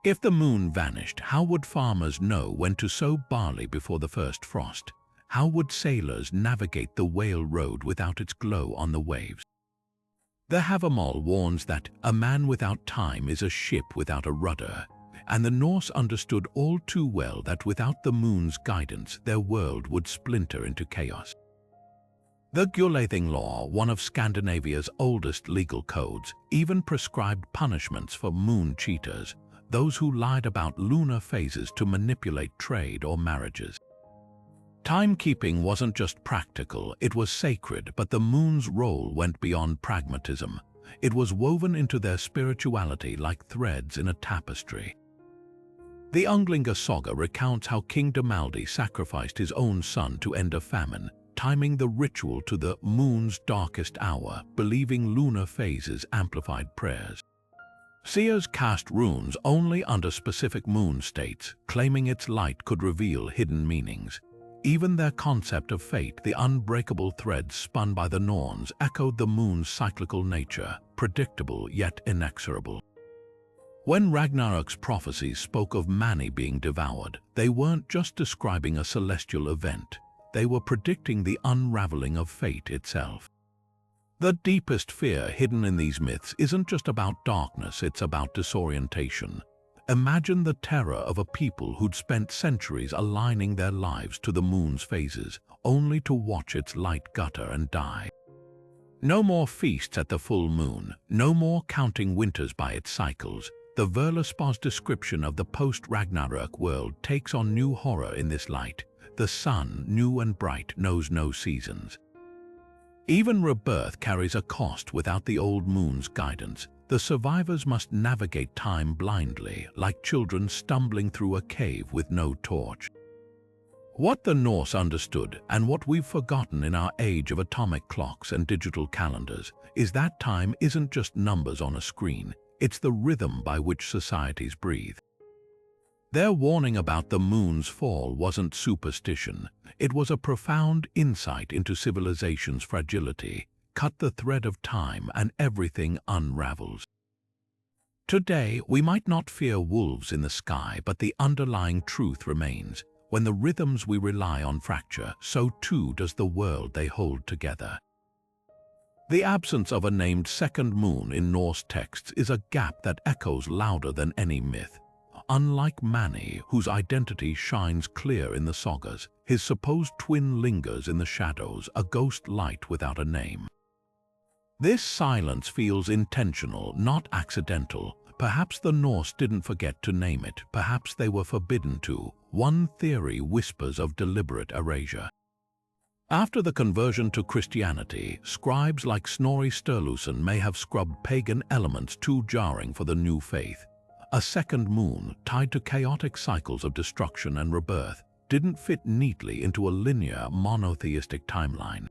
If the moon vanished, how would farmers know when to sow barley before the first frost? How would sailors navigate the Whale Road without its glow on the waves? The Havamal warns that a man without time is a ship without a rudder, and the Norse understood all too well that without the moon's guidance, their world would splinter into chaos. The Gulathing law, one of Scandinavia's oldest legal codes, even prescribed punishments for moon cheaters, those who lied about lunar phases to manipulate trade or marriages. Timekeeping wasn't just practical, it was sacred, but the moon's role went beyond pragmatism. It was woven into their spirituality like threads in a tapestry. The Ynglinga saga recounts how King Damaldi sacrificed his own son to end a famine, timing the ritual to the moon's darkest hour, believing lunar phases amplified prayers. Seers cast runes only under specific moon states, claiming its light could reveal hidden meanings. Even their concept of fate, the unbreakable threads spun by the Norns, echoed the moon's cyclical nature, predictable yet inexorable. When Ragnarok's prophecies spoke of Máni being devoured, they weren't just describing a celestial event, they were predicting the unraveling of fate itself. The deepest fear hidden in these myths isn't just about darkness, it's about disorientation. Imagine the terror of a people who'd spent centuries aligning their lives to the moon's phases, only to watch its light gutter and die. No more feasts at the full moon, no more counting winters by its cycles. The Völuspá's description of the post-Ragnarök world takes on new horror in this light. The sun, new and bright, knows no seasons. Even rebirth carries a cost without the old moon's guidance. The survivors must navigate time blindly, like children stumbling through a cave with no torch. What the Norse understood, and what we've forgotten in our age of atomic clocks and digital calendars, is that time isn't just numbers on a screen, it's the rhythm by which societies breathe. Their warning about the moon's fall wasn't superstition, it was a profound insight into civilization's fragility. Cut the thread of time and everything unravels. Today, we might not fear wolves in the sky, but the underlying truth remains. When the rhythms we rely on fracture, so too does the world they hold together. The absence of a named second moon in Norse texts is a gap that echoes louder than any myth. Unlike Máni, whose identity shines clear in the sagas, his supposed twin lingers in the shadows, a ghost light without a name. This silence feels intentional, not accidental. Perhaps the Norse didn't forget to name it, perhaps they were forbidden to. One theory whispers of deliberate erasure. After the conversion to Christianity, scribes like Snorri Sturluson may have scrubbed pagan elements too jarring for the new faith. A second moon, tied to chaotic cycles of destruction and rebirth, didn't fit neatly into a linear, monotheistic timeline.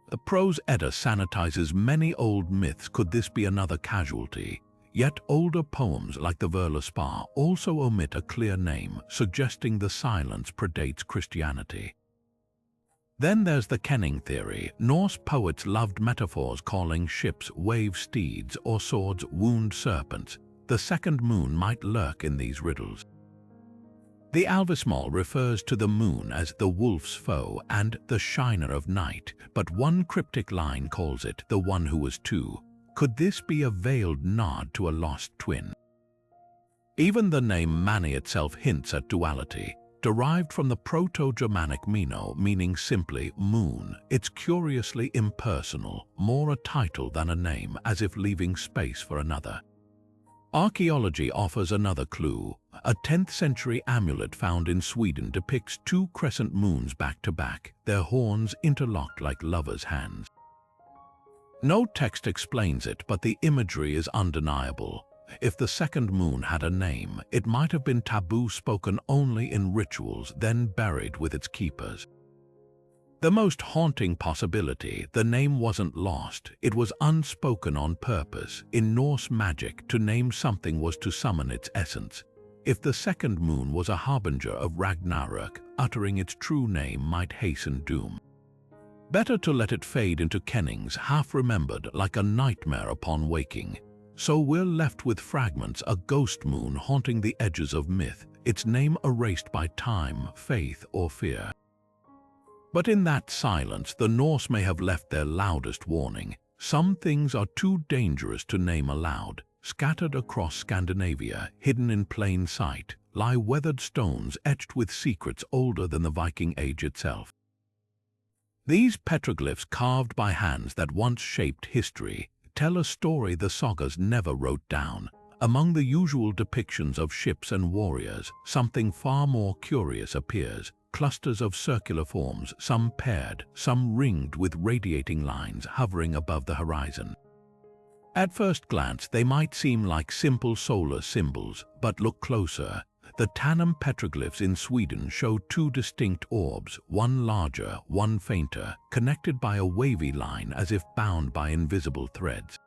The Prose Edda sanitizes many old myths. Could this be another casualty? Yet older poems like the Völuspá also omit a clear name, suggesting the silence predates Christianity. Then there's the kenning theory. Norse poets loved metaphors, calling ships wave steeds or swords wound serpents. The second moon might lurk in these riddles. The Alvismál refers to the moon as the wolf's foe and the shiner of night, but one cryptic line calls it the one who was two. Could this be a veiled nod to a lost twin? Even the name Máni itself hints at duality. Derived from the Proto-Germanic mino, meaning simply moon, it's curiously impersonal, more a title than a name, as if leaving space for another. Archaeology offers another clue. A 10th century amulet found in Sweden depicts two crescent moons back to back, their horns interlocked like lovers' hands. No text explains it, but the imagery is undeniable. If the second moon had a name, it might have been taboo, spoken only in rituals, then buried with its keepers. The most haunting possibility, the name wasn't lost, it was unspoken on purpose. In Norse magic, to name something was to summon its essence. If the second moon was a harbinger of Ragnarök, uttering its true name might hasten doom. Better to let it fade into kennings, half-remembered, like a nightmare upon waking. So we're left with fragments, a ghost moon haunting the edges of myth, its name erased by time, faith, or fear. But in that silence, the Norse may have left their loudest warning. Some things are too dangerous to name aloud. Scattered across Scandinavia, hidden in plain sight, lie weathered stones etched with secrets older than the Viking Age itself. These petroglyphs, carved by hands that once shaped history, tell a story the sagas never wrote down. Among the usual depictions of ships and warriors, something far more curious appears. Clusters of circular forms, some paired, some ringed with radiating lines hovering above the horizon. At first glance, they might seem like simple solar symbols, but look closer. The Tanum petroglyphs in Sweden show two distinct orbs, one larger, one fainter, connected by a wavy line as if bound by invisible threads.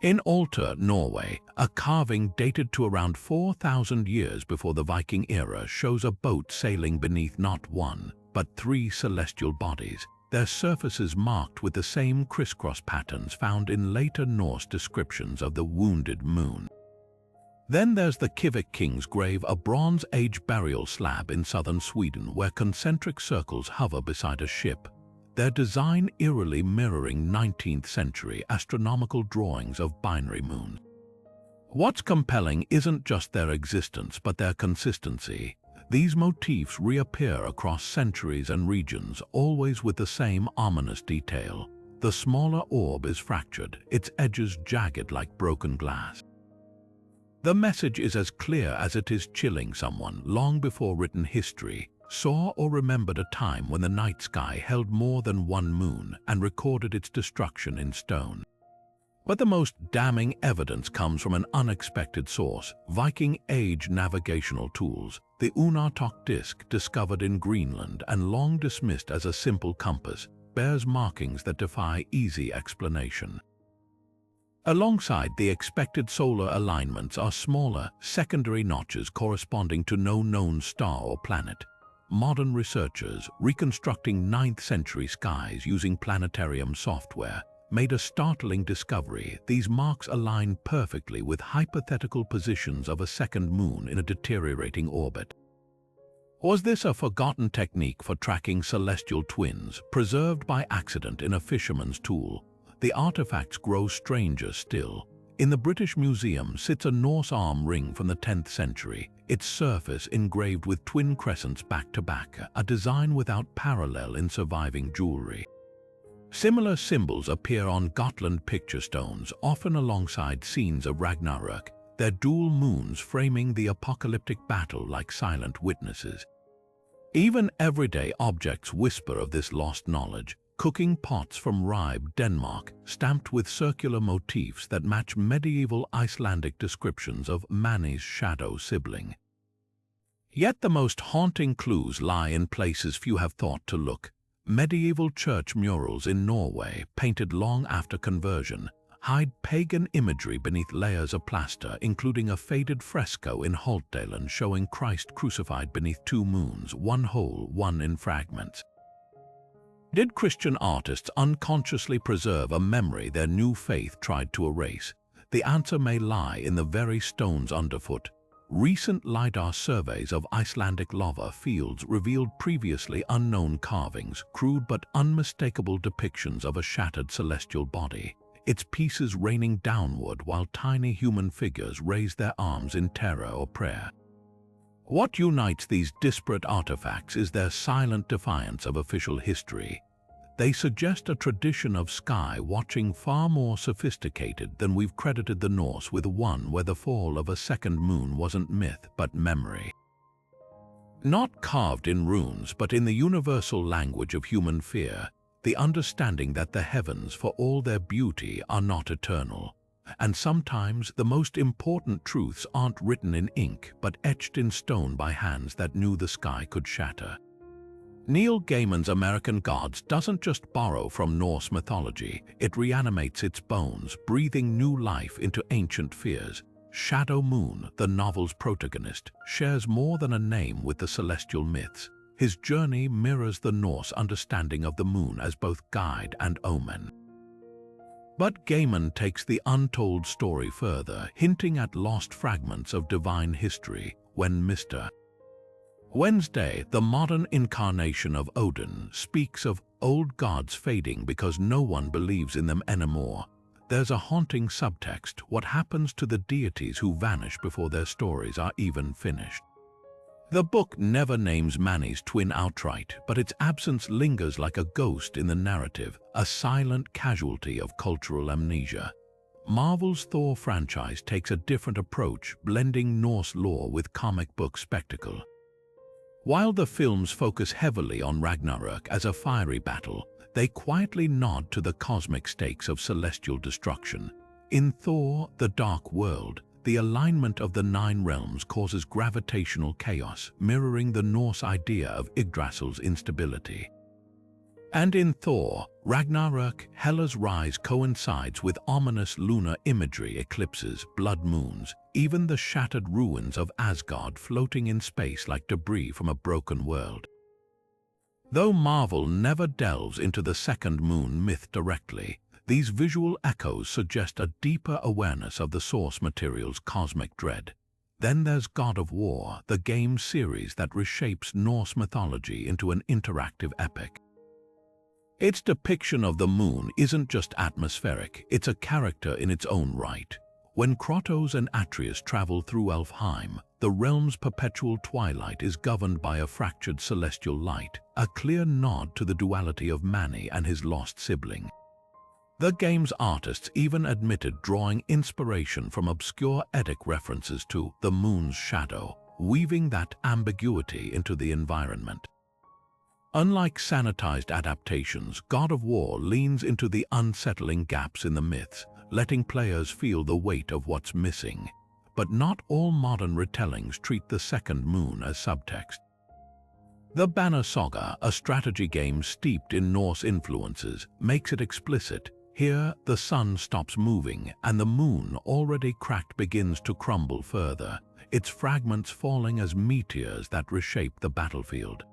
In Alta, Norway, a carving dated to around 4,000 years before the Viking era shows a boat sailing beneath not one, but three celestial bodies, their surfaces marked with the same crisscross patterns found in later Norse descriptions of the wounded moon. Then there's the Kivik King's grave, a Bronze Age burial slab in southern Sweden where concentric circles hover beside a ship, their design eerily mirroring 19th century astronomical drawings of binary moons. What's compelling isn't just their existence, but their consistency. These motifs reappear across centuries and regions, always with the same ominous detail. The smaller orb is fractured, its edges jagged like broken glass. The message is as clear as it is chilling. Someone, long before written history, saw or remembered a time when the night sky held more than one moon and recorded its destruction in stone. But the most damning evidence comes from an unexpected source: Viking Age navigational tools. The Unartok disk, discovered in Greenland and long dismissed as a simple compass, bears markings that defy easy explanation. Alongside the expected solar alignments are smaller, secondary notches corresponding to no known star or planet. Modern researchers, reconstructing 9th century skies using planetarium software, made a startling discovery. These marks align perfectly with hypothetical positions of a second moon in a deteriorating orbit. Was this a forgotten technique for tracking celestial twins, preserved by accident in a fisherman's tool? The artifacts grow stranger still. In the British Museum sits a Norse arm ring from the 10th century, its surface engraved with twin crescents back to back, a design without parallel in surviving jewelry. Similar symbols appear on Gotland picture stones, often alongside scenes of Ragnarök, their dual moons framing the apocalyptic battle like silent witnesses. Even everyday objects whisper of this lost knowledge. Cooking pots from Ribe, Denmark, stamped with circular motifs that match medieval Icelandic descriptions of Máni's shadow sibling. Yet the most haunting clues lie in places few have thought to look. Medieval church murals in Norway, painted long after conversion, hide pagan imagery beneath layers of plaster, including a faded fresco in Haltdalen showing Christ crucified beneath two moons, one whole, one in fragments. Did Christian artists unconsciously preserve a memory their new faith tried to erase? The answer may lie in the very stones underfoot. Recent LiDAR surveys of Icelandic lava fields revealed previously unknown carvings, crude but unmistakable depictions of a shattered celestial body, its pieces raining downward while tiny human figures raise their arms in terror or prayer. What unites these disparate artifacts is their silent defiance of official history. They suggest a tradition of sky watching far more sophisticated than we've credited the Norse with, one where the fall of a second moon wasn't myth but memory. Not carved in runes but in the universal language of human fear, the understanding that the heavens, for all their beauty, are not eternal. And sometimes the most important truths aren't written in ink but etched in stone by hands that knew the sky could shatter. Neil Gaiman's American Gods doesn't just borrow from Norse mythology, it reanimates its bones, breathing new life into ancient fears. Shadow Moon, the novel's protagonist, shares more than a name with the celestial myths. His journey mirrors the Norse understanding of the moon as both guide and omen. But Gaiman takes the untold story further, hinting at lost fragments of divine history when Mr. Wednesday, the modern incarnation of Odin, speaks of old gods fading because no one believes in them anymore. There's a haunting subtext: what happens to the deities who vanish before their stories are even finished? The book never names Máni's twin outright, but its absence lingers like a ghost in the narrative, a silent casualty of cultural amnesia. Marvel's Thor franchise takes a different approach, blending Norse lore with comic book spectacle. While the films focus heavily on Ragnarök as a fiery battle, they quietly nod to the cosmic stakes of celestial destruction. In Thor: The Dark World, the alignment of the 9 realms causes gravitational chaos, mirroring the Norse idea of Yggdrasil's instability. And in Thor: Ragnarök, Hela's rise coincides with ominous lunar imagery, eclipses, blood moons, even the shattered ruins of Asgard floating in space like debris from a broken world. Though Marvel never delves into the second moon myth directly, these visual echoes suggest a deeper awareness of the source material's cosmic dread. Then there's God of War, the game series that reshapes Norse mythology into an interactive epic. Its depiction of the moon isn't just atmospheric, it's a character in its own right. When Kratos and Atreus travel through Elfheim, the realm's perpetual twilight is governed by a fractured celestial light, a clear nod to the duality of Máni and his lost sibling. The game's artists even admitted drawing inspiration from obscure Eddic references to the moon's shadow, weaving that ambiguity into the environment. Unlike sanitized adaptations, God of War leans into the unsettling gaps in the myths, letting players feel the weight of what's missing. but not all modern retellings treat the second moon as subtext. The Banner Saga, a strategy game steeped in Norse influences, makes it explicit. Here, the sun stops moving and the moon, already cracked, begins to crumble further, its fragments falling as meteors that reshape the battlefield.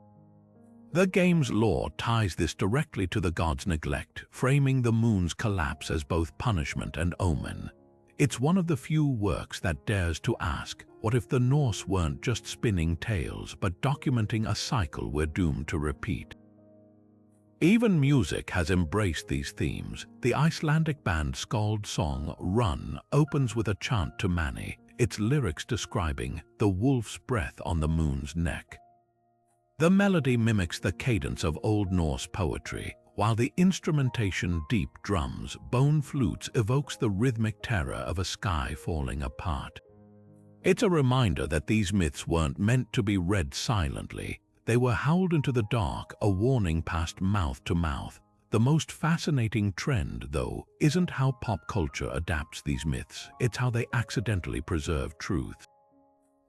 The game's lore ties this directly to the god's neglect, framing the moon's collapse as both punishment and omen. It's one of the few works that dares to ask, what if the Norse weren't just spinning tales but documenting a cycle we're doomed to repeat? Even music has embraced these themes. The Icelandic band Skald song Run opens with a chant to Máni, its lyrics describing the wolf's breath on the moon's neck. The melody mimics the cadence of Old Norse poetry, while the instrumentation, deep drums, bone flutes, evokes the rhythmic terror of a sky falling apart. It's a reminder that these myths weren't meant to be read silently. They were howled into the dark, a warning passed mouth to mouth. The most fascinating trend, though, isn't how pop culture adapts these myths, it's how they accidentally preserve truth.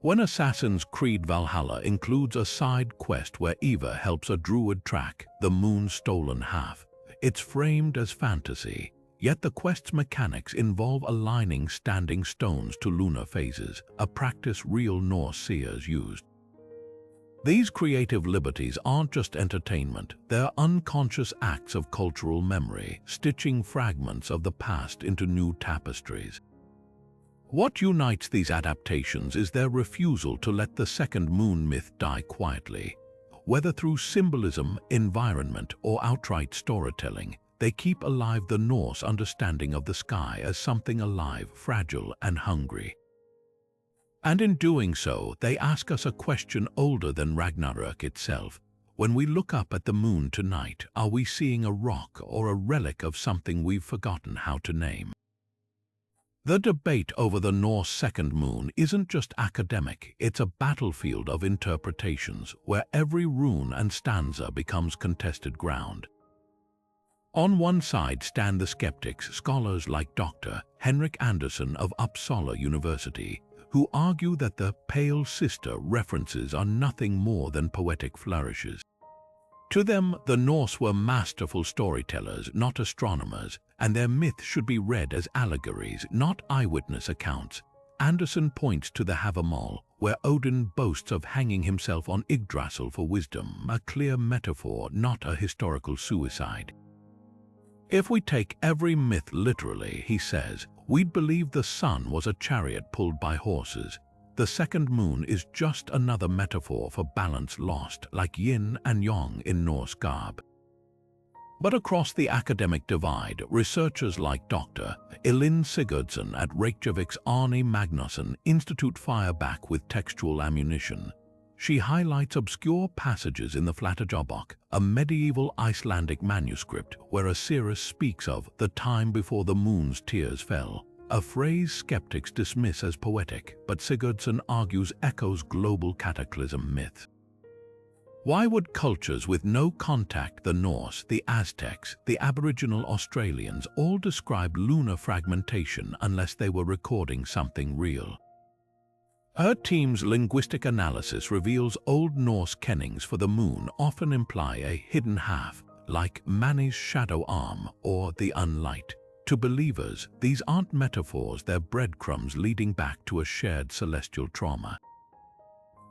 When Assassin's Creed Valhalla includes a side quest where Eva helps a druid track the moon's stolen half, it's framed as fantasy, yet the quest's mechanics involve aligning standing stones to lunar phases, a practice real Norse seers used. These creative liberties aren't just entertainment, they're unconscious acts of cultural memory, stitching fragments of the past into new tapestries. What unites these adaptations is their refusal to let the second moon myth die quietly. Whether through symbolism, environment, or outright storytelling, they keep alive the Norse understanding of the sky as something alive, fragile, and hungry. And in doing so, they ask us a question older than Ragnarök itself. When we look up at the moon tonight, are we seeing a rock or a relic of something we've forgotten how to name? The debate over the Norse second moon isn't just academic, it's a battlefield of interpretations where every rune and stanza becomes contested ground. On one side stand the skeptics, scholars like Dr. Henrik Andersson of Uppsala University, who argue that the Pale Sister references are nothing more than poetic flourishes. To them, the Norse were masterful storytellers, not astronomers, and their myth should be read as allegories, not eyewitness accounts. Anderson points to the Havamal, where Odin boasts of hanging himself on Yggdrasil for wisdom, a clear metaphor, not a historical suicide. If we take every myth literally, he says, we'd believe the sun was a chariot pulled by horses. The second moon is just another metaphor for balance lost, like yin and yang in Norse garb. But across the academic divide, researchers like Dr. Elin Sigurdsson at Reykjavik's Árni Magnússon Institute fire back with textual ammunition. She highlights obscure passages in the Flateyjarbók, a medieval Icelandic manuscript where Osiris speaks of the time before the moon's tears fell, a phrase skeptics dismiss as poetic, but Sigurdsson argues echoes global cataclysm myths. Why would cultures with no contact, the Norse, the Aztecs, the Aboriginal Australians, all describe lunar fragmentation unless they were recording something real? Her team's linguistic analysis reveals Old Norse kennings for the moon often imply a hidden half, like Máni's shadow arm or the unlight. To believers, these aren't metaphors, they're breadcrumbs leading back to a shared celestial trauma.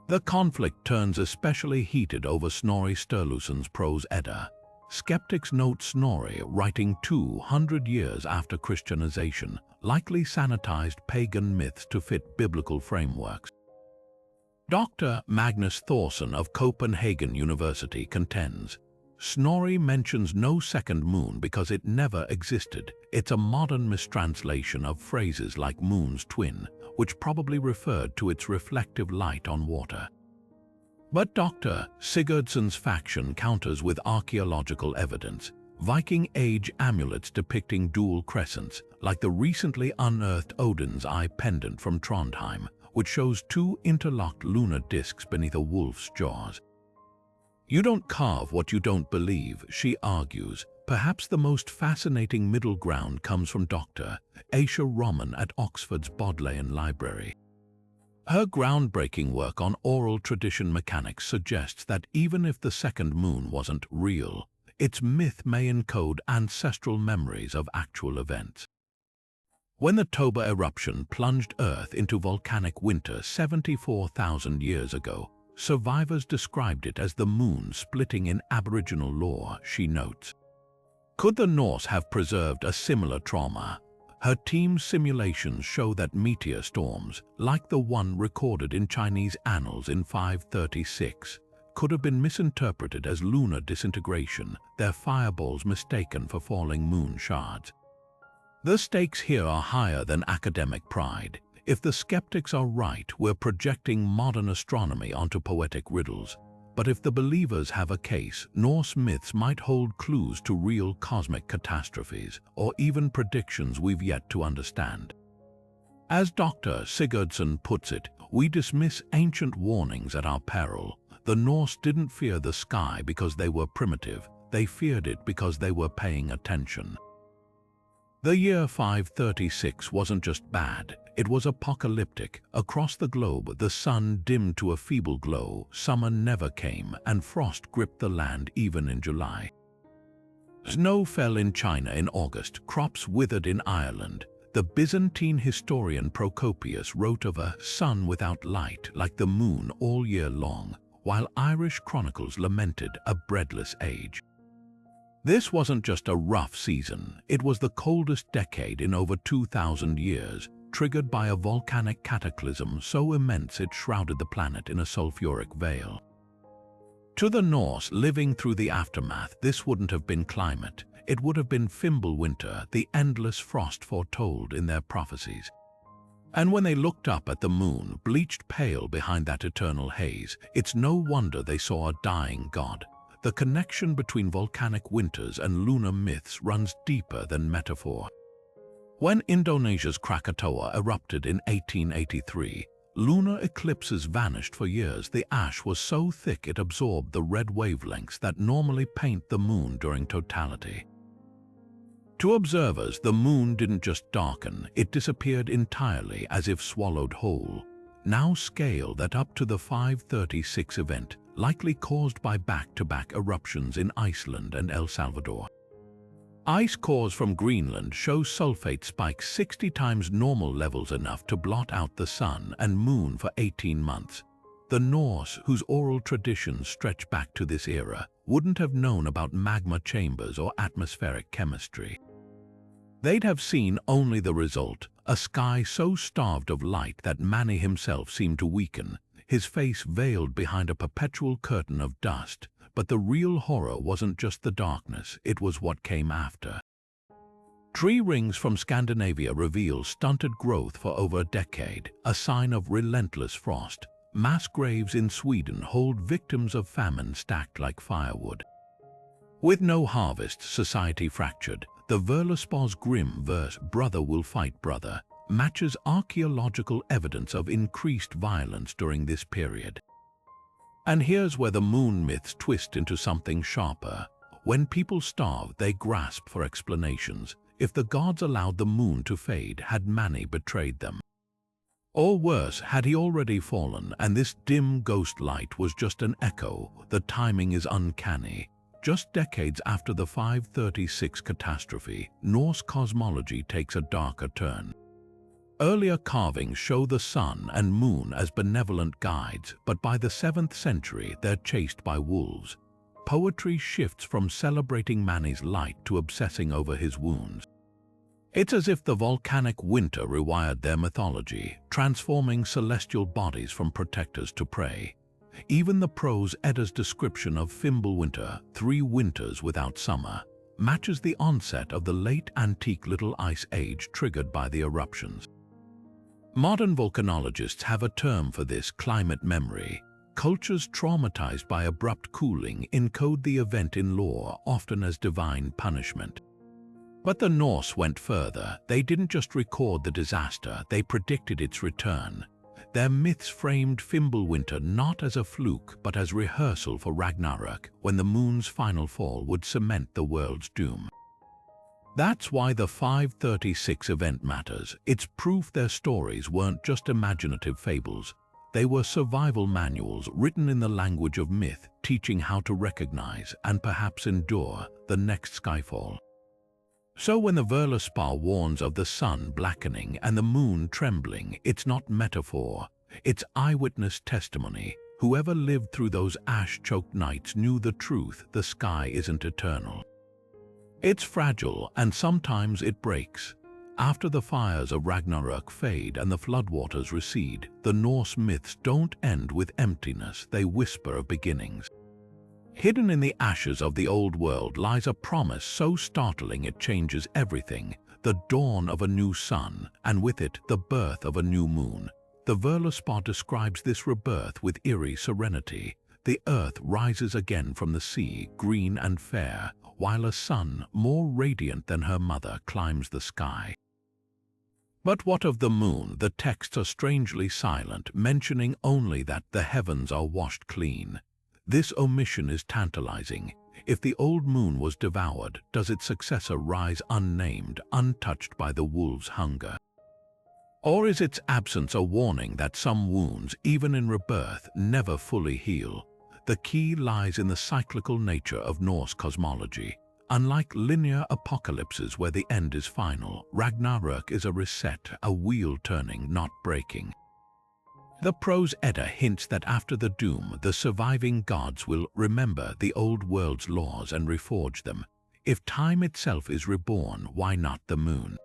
The conflict turns especially heated over Snorri Sturluson's prose Edda. Skeptics note Snorri, writing 200 years after Christianization, likely sanitized pagan myths to fit biblical frameworks. Dr. Magnus Thorsson of Copenhagen University contends, Snorri mentions no second moon because it never existed. It's a modern mistranslation of phrases like moon's twin, which probably referred to its reflective light on water. But Dr. Sigurdsson's faction counters with archaeological evidence. Viking Age amulets depicting dual crescents, like the recently unearthed Odin's Eye pendant from Trondheim, which shows two interlocked lunar discs beneath a wolf's jaws. You don't carve what you don't believe, she argues. Perhaps the most fascinating middle ground comes from Dr. Aisha Roman at Oxford's Bodleian Library. Her groundbreaking work on oral tradition mechanics suggests that even if the second moon wasn't real, its myth may encode ancestral memories of actual events. When the Toba eruption plunged Earth into volcanic winter 74,000 years ago, survivors described it as the moon splitting in Aboriginal lore, she notes. Could the Norse have preserved a similar trauma? Her team's simulations show that meteor storms, like the one recorded in Chinese annals in 536, could have been misinterpreted as lunar disintegration, their fireballs mistaken for falling moon shards. The stakes here are higher than academic pride. If the skeptics are right, we're projecting modern astronomy onto poetic riddles. But if the believers have a case, Norse myths might hold clues to real cosmic catastrophes, or even predictions we've yet to understand. As Dr. Sigurdsson puts it, we dismiss ancient warnings at our peril. The Norse didn't fear the sky because they were primitive, they feared it because they were paying attention. The year 536 wasn't just bad, it was apocalyptic. Across the globe, the sun dimmed to a feeble glow, summer never came, and frost gripped the land even in July. Snow fell in China in August, crops withered in Ireland. The Byzantine historian Procopius wrote of a sun without light, like the moon all year long, while Irish chronicles lamented a breadless age. This wasn't just a rough season, it was the coldest decade in over 2,000 years, triggered by a volcanic cataclysm so immense it shrouded the planet in a sulfuric veil. To the Norse living through the aftermath, this wouldn't have been climate, it would have been Fimbulwinter, the endless frost foretold in their prophecies. And when they looked up at the moon, bleached pale behind that eternal haze, it's no wonder they saw a dying god. The connection between volcanic winters and lunar myths runs deeper than metaphor. When Indonesia's Krakatoa erupted in 1883, lunar eclipses vanished for years. The ash was so thick it absorbed the red wavelengths that normally paint the moon during totality. To observers, the moon didn't just darken, it disappeared entirely as if swallowed whole. Now scale that up to the 536 event, likely caused by back-to-back eruptions in Iceland and El Salvador. Ice cores from Greenland show sulfate spikes 60 times normal levels, enough to blot out the sun and moon for 18 months. The Norse, whose oral traditions stretch back to this era, wouldn't have known about magma chambers or atmospheric chemistry. They'd have seen only the result, a sky so starved of light that Máni himself seemed to weaken, his face veiled behind a perpetual curtain of dust. But the real horror wasn't just the darkness, it was what came after. Tree rings from Scandinavia reveal stunted growth for over a decade, a sign of relentless frost. Mass graves in Sweden hold victims of famine stacked like firewood. With no harvest, society fractured. The Völuspá's grim verse, "Brother will fight brother," matches archaeological evidence of increased violence during this period. And here's where the moon myths twist into something sharper. When people starve, they grasp for explanations. If the gods allowed the moon to fade, had Máni betrayed them? Or worse, had he already fallen, and this dim ghost light was just an echo? The timing is uncanny. Just decades after the 536 catastrophe, Norse cosmology takes a darker turn. Earlier carvings show the sun and moon as benevolent guides, but by the 7th century they're chased by wolves. Poetry shifts from celebrating Máni's light to obsessing over his wounds. It's as if the volcanic winter rewired their mythology, transforming celestial bodies from protectors to prey. Even the prose Edda's description of Fimbulwinter, 3 winters without summer, matches the onset of the late antique Little Ice Age triggered by the eruptions. Modern volcanologists have a term for this: climate memory. Cultures traumatized by abrupt cooling encode the event in lore, often as divine punishment. But the Norse went further. They didn't just record the disaster, they predicted its return. Their myths framed Fimbulwinter not as a fluke, but as rehearsal for Ragnarök, when the moon's final fall would cement the world's doom. That's why the 536 event matters. It's proof their stories weren't just imaginative fables. They were survival manuals written in the language of myth, teaching how to recognize and perhaps endure the next skyfall. So when the Völuspá warns of the sun blackening and the moon trembling, it's not metaphor, it's eyewitness testimony. Whoever lived through those ash-choked nights knew the truth: the sky isn't eternal. It's fragile, and sometimes it breaks. After the fires of Ragnarök fade and the floodwaters recede, the Norse myths don't end with emptiness, they whisper of beginnings. Hidden in the ashes of the old world lies a promise so startling it changes everything: the dawn of a new sun, and with it the birth of a new moon. The Völuspá describes this rebirth with eerie serenity. The earth rises again from the sea, green and fair, while a sun, more radiant than her mother, climbs the sky. But what of the moon? The texts are strangely silent, mentioning only that the heavens are washed clean. This omission is tantalizing. If the old moon was devoured, does its successor rise unnamed, untouched by the wolves' hunger? Or is its absence a warning that some wounds, even in rebirth, never fully heal? The key lies in the cyclical nature of Norse cosmology. Unlike linear apocalypses where the end is final, Ragnarök is a reset, a wheel turning, not breaking. The prose Edda hints that after the doom, the surviving gods will remember the old world's laws and reforge them. If time itself is reborn, why not the moon?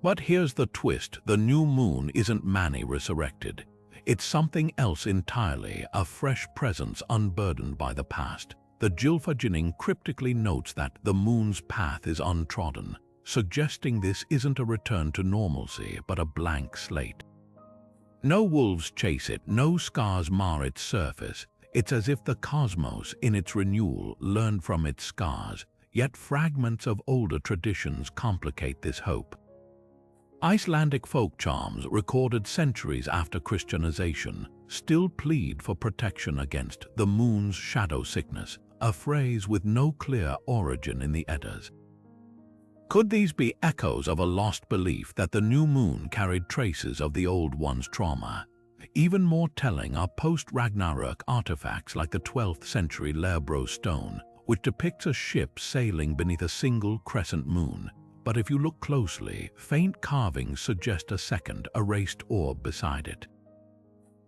But here's the twist: the new moon isn't Máni resurrected. It's something else entirely, a fresh presence unburdened by the past. The Gylfaginning cryptically notes that the moon's path is untrodden, suggesting this isn't a return to normalcy, but a blank slate. No wolves chase it, no scars mar its surface. It's as if the cosmos, in its renewal, learned from its scars, yet fragments of older traditions complicate this hope. Icelandic folk charms, recorded centuries after Christianization, still plead for protection against the moon's shadow sickness, a phrase with no clear origin in the Eddas. Could these be echoes of a lost belief that the new moon carried traces of the old one's trauma? Even more telling are post-Ragnarök artifacts like the 12th century Lærbro stone, which depicts a ship sailing beneath a single crescent moon. But if you look closely, faint carvings suggest a second, erased orb beside it.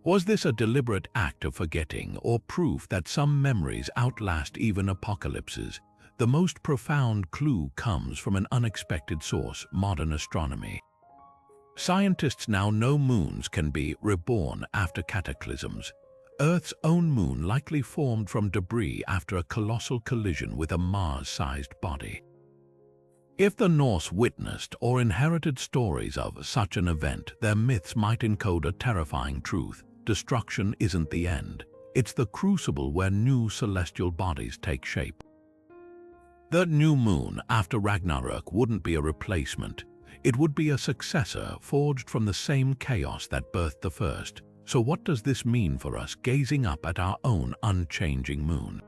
Was this a deliberate act of forgetting, or proof that some memories outlast even apocalypses? The most profound clue comes from an unexpected source: modern astronomy. Scientists now know moons can be reborn after cataclysms. Earth's own moon likely formed from debris after a colossal collision with a Mars-sized body. If the Norse witnessed or inherited stories of such an event, their myths might encode a terrifying truth: destruction isn't the end, it's the crucible where new celestial bodies take shape. The new moon after Ragnarök wouldn't be a replacement, it would be a successor forged from the same chaos that birthed the first. So what does this mean for us gazing up at our own unchanging moon?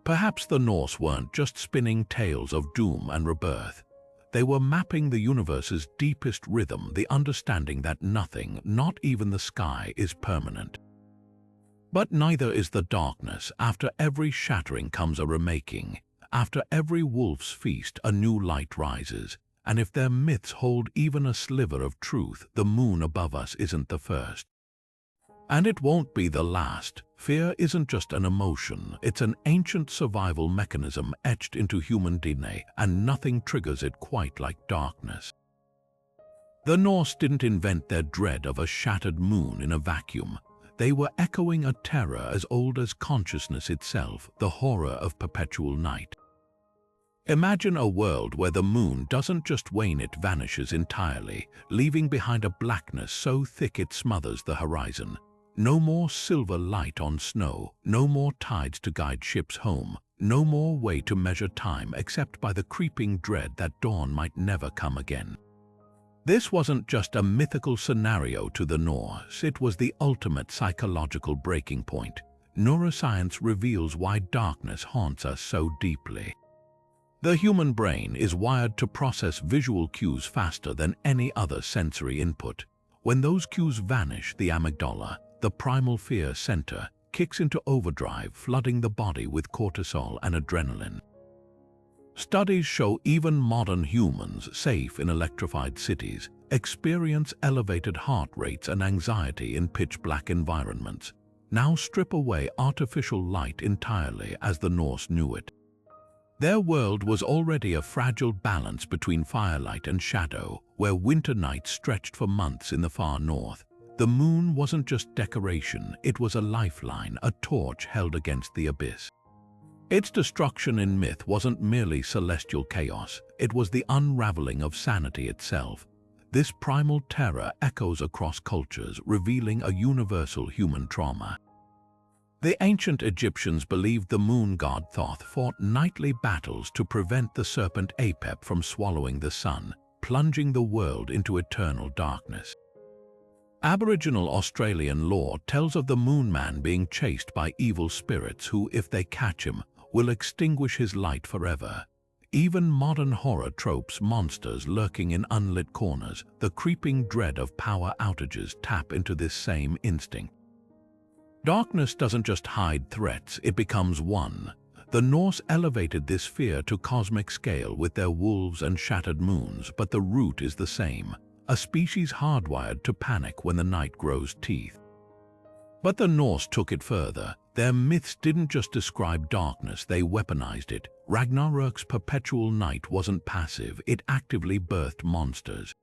Perhaps the Norse weren't just spinning tales of doom and rebirth. They were mapping the universe's deepest rhythm, the understanding that nothing, not even the sky, is permanent. But neither is the darkness. After every shattering comes a remaking. After every wolf's feast, a new light rises. And if their myths hold even a sliver of truth, the moon above us isn't the first. And it won't be the last. Fear isn't just an emotion, it's an ancient survival mechanism etched into human DNA, and nothing triggers it quite like darkness. The Norse didn't invent their dread of a shattered moon in a vacuum. They were echoing a terror as old as consciousness itself, the horror of perpetual night. Imagine a world where the moon doesn't just wane, it vanishes entirely, leaving behind a blackness so thick it smothers the horizon. No more silver light on snow, no more tides to guide ships home, no more way to measure time except by the creeping dread that dawn might never come again. This wasn't just a mythical scenario to the Norse, it was the ultimate psychological breaking point. Neuroscience reveals why darkness haunts us so deeply. The human brain is wired to process visual cues faster than any other sensory input. When those cues vanish, the amygdala, the primal fear center, kicks into overdrive, flooding the body with cortisol and adrenaline. Studies show even modern humans, safe in electrified cities, experience elevated heart rates and anxiety in pitch-black environments. Now strip away artificial light entirely as the Norse knew it. Their world was already a fragile balance between firelight and shadow, where winter nights stretched for months in the far north. The moon wasn't just decoration, it was a lifeline, a torch held against the abyss. Its destruction in myth wasn't merely celestial chaos, it was the unraveling of sanity itself. This primal terror echoes across cultures, revealing a universal human trauma. The ancient Egyptians believed the moon god Thoth fought nightly battles to prevent the serpent Apep from swallowing the sun, plunging the world into eternal darkness. Aboriginal Australian lore tells of the moon man being chased by evil spirits who, if they catch him, will extinguish his light forever. Even modern horror tropes, monsters lurking in unlit corners, the creeping dread of power outages tap into this same instinct. Darkness doesn't just hide threats, it becomes one. The Norse elevated this fear to cosmic scale with their wolves and shattered moons, but the root is the same, a species hardwired to panic when the night grows teeth. But the Norse took it further. Their myths didn't just describe darkness, they weaponized it. Ragnarok's perpetual night wasn't passive, it actively birthed monsters.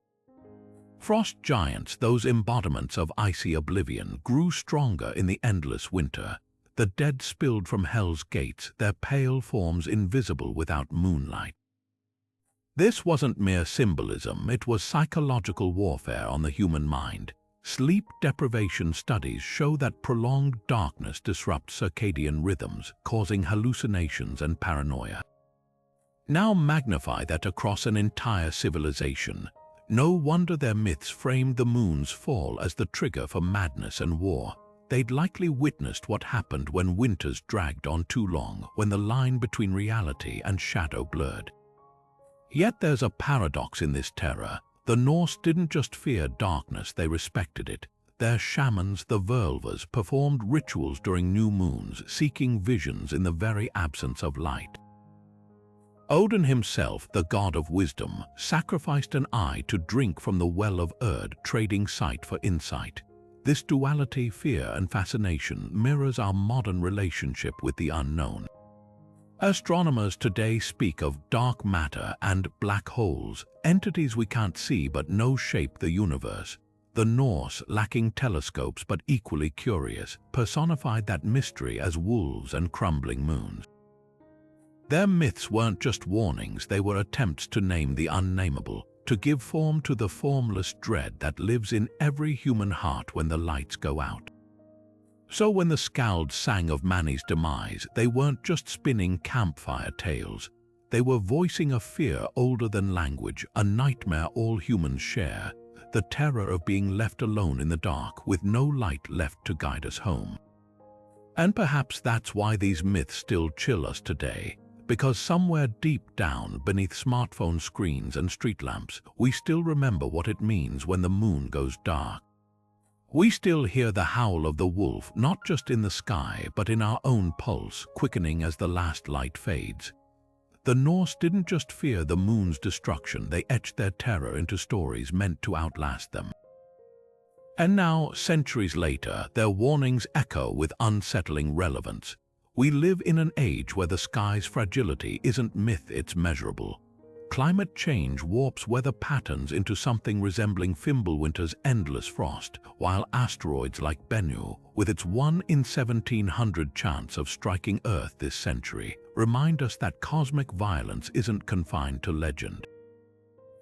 Frost giants, those embodiments of icy oblivion, grew stronger in the endless winter. The dead spilled from hell's gates, their pale forms invisible without moonlight. This wasn't mere symbolism, it was psychological warfare on the human mind. Sleep deprivation studies show that prolonged darkness disrupts circadian rhythms, causing hallucinations and paranoia. Now magnify that across an entire civilization. No wonder their myths framed the moon's fall as the trigger for madness and war. They'd likely witnessed what happened when winters dragged on too long, when the line between reality and shadow blurred. Yet there's a paradox in this terror. The Norse didn't just fear darkness, they respected it. Their shamans, the Völvers, performed rituals during new moons, seeking visions in the very absence of light. Odin himself, the god of wisdom, sacrificed an eye to drink from the well of Erd, trading sight for insight. This duality, fear and fascination, mirrors our modern relationship with the unknown. Astronomers today speak of dark matter and black holes, entities we can't see but know shape the universe. The Norse, lacking telescopes but equally curious, personified that mystery as wolves and crumbling moons. Their myths weren't just warnings, they were attempts to name the unnameable, to give form to the formless dread that lives in every human heart when the lights go out. So when the Skalds sang of Máni's demise, they weren't just spinning campfire tales. They were voicing a fear older than language, a nightmare all humans share, the terror of being left alone in the dark with no light left to guide us home. And perhaps that's why these myths still chill us today, because somewhere deep down beneath smartphone screens and street lamps, we still remember what it means when the moon goes dark. We still hear the howl of the wolf, not just in the sky, but in our own pulse, quickening as the last light fades. The Norse didn't just fear the moon's destruction, they etched their terror into stories meant to outlast them. And now, centuries later, their warnings echo with unsettling relevance. We live in an age where the sky's fragility isn't myth, it's measurable. Climate change warps weather patterns into something resembling Fimbulwinter's endless frost, while asteroids like Bennu, with its 1 in 1700 chance of striking Earth this century, remind us that cosmic violence isn't confined to legend.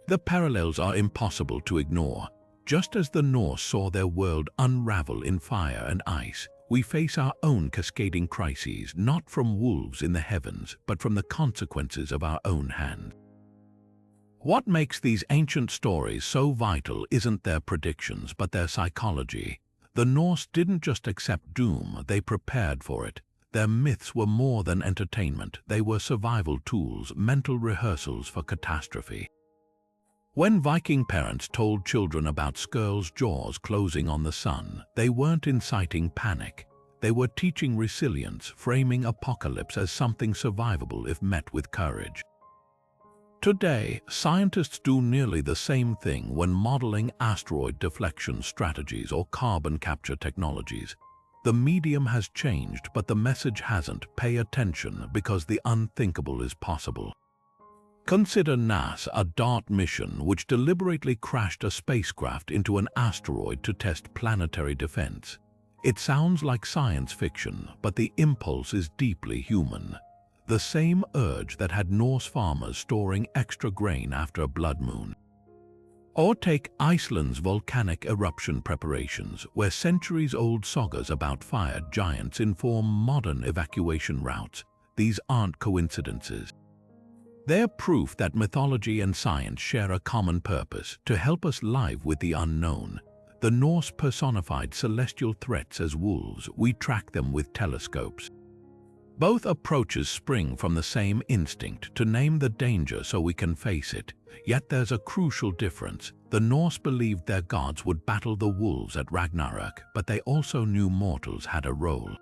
The parallels are impossible to ignore. Just as the Norse saw their world unravel in fire and ice, we face our own cascading crises, not from wolves in the heavens, but from the consequences of our own hand. What makes these ancient stories so vital isn't their predictions, but their psychology. The Norse didn't just accept doom, they prepared for it. Their myths were more than entertainment, they were survival tools, mental rehearsals for catastrophe. When Viking parents told children about Skirl's jaws closing on the sun, they weren't inciting panic. They were teaching resilience, framing apocalypse as something survivable if met with courage. Today, scientists do nearly the same thing when modeling asteroid deflection strategies or carbon capture technologies. The medium has changed, but the message hasn't. Pay attention, because the unthinkable is possible. Consider NASA, a DART mission which deliberately crashed a spacecraft into an asteroid to test planetary defense. It sounds like science fiction, but the impulse is deeply human. The same urge that had Norse farmers storing extra grain after a blood moon. Or take Iceland's volcanic eruption preparations, where centuries-old sagas about fire giants inform modern evacuation routes. These aren't coincidences. They're proof that mythology and science share a common purpose: to help us live with the unknown. The Norse personified celestial threats as wolves. We track them with telescopes. Both approaches spring from the same instinct: to name the danger so we can face it. Yet there's a crucial difference. The Norse believed their gods would battle the wolves at Ragnarök, but they also knew mortals had a role.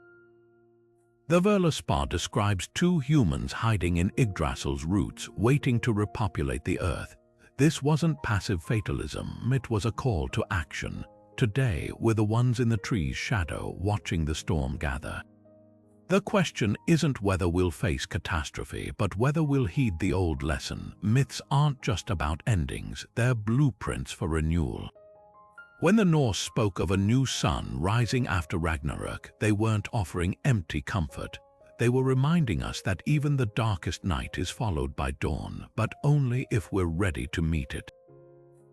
The Völuspá describes two humans hiding in Yggdrasil's roots, waiting to repopulate the earth. This wasn't passive fatalism, it was a call to action. Today, we're the ones in the tree's shadow, watching the storm gather. The question isn't whether we'll face catastrophe, but whether we'll heed the old lesson. Myths aren't just about endings, they're blueprints for renewal. When the Norse spoke of a new sun rising after Ragnarök, they weren't offering empty comfort. They were reminding us that even the darkest night is followed by dawn, but only if we're ready to meet it.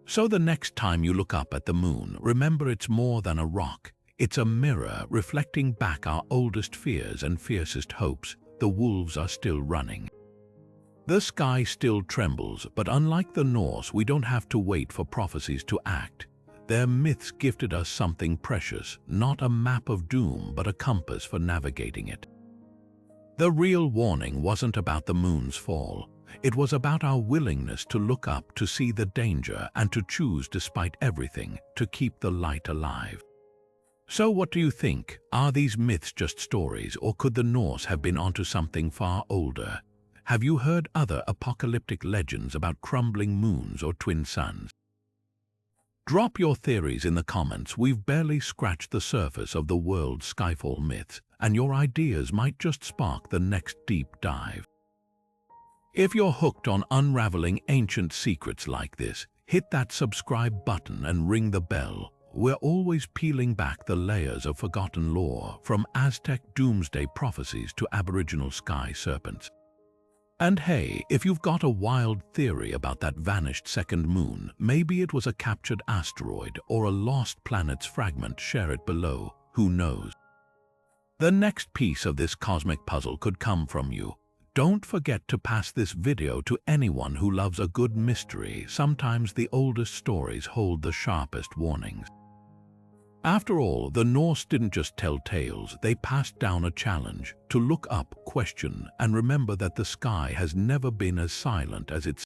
So the next time you look up at the moon, remember it's more than a rock. It's a mirror reflecting back our oldest fears and fiercest hopes. The wolves are still running. The sky still trembles, but unlike the Norse, we don't have to wait for prophecies to act. Their myths gifted us something precious, not a map of doom, but a compass for navigating it. The real warning wasn't about the moon's fall. It was about our willingness to look up, to see the danger, and to choose despite everything, to keep the light alive. So what do you think? Are these myths just stories, or could the Norse have been onto something far older? Have you heard other apocalyptic legends about crumbling moons or twin suns? Drop your theories in the comments. We've barely scratched the surface of the world's skyfall myths, and your ideas might just spark the next deep dive. If you're hooked on unraveling ancient secrets like this, hit that subscribe button and ring the bell. We're always peeling back the layers of forgotten lore, from Aztec doomsday prophecies to Aboriginal sky serpents. And hey, if you've got a wild theory about that vanished second moon, maybe it was a captured asteroid or a lost planet's fragment, share it below. Who knows? The next piece of this cosmic puzzle could come from you. Don't forget to pass this video to anyone who loves a good mystery. Sometimes the oldest stories hold the sharpest warnings. After all, the Norse didn't just tell tales, they passed down a challenge: to look up, question, and remember that the sky has never been as silent as it's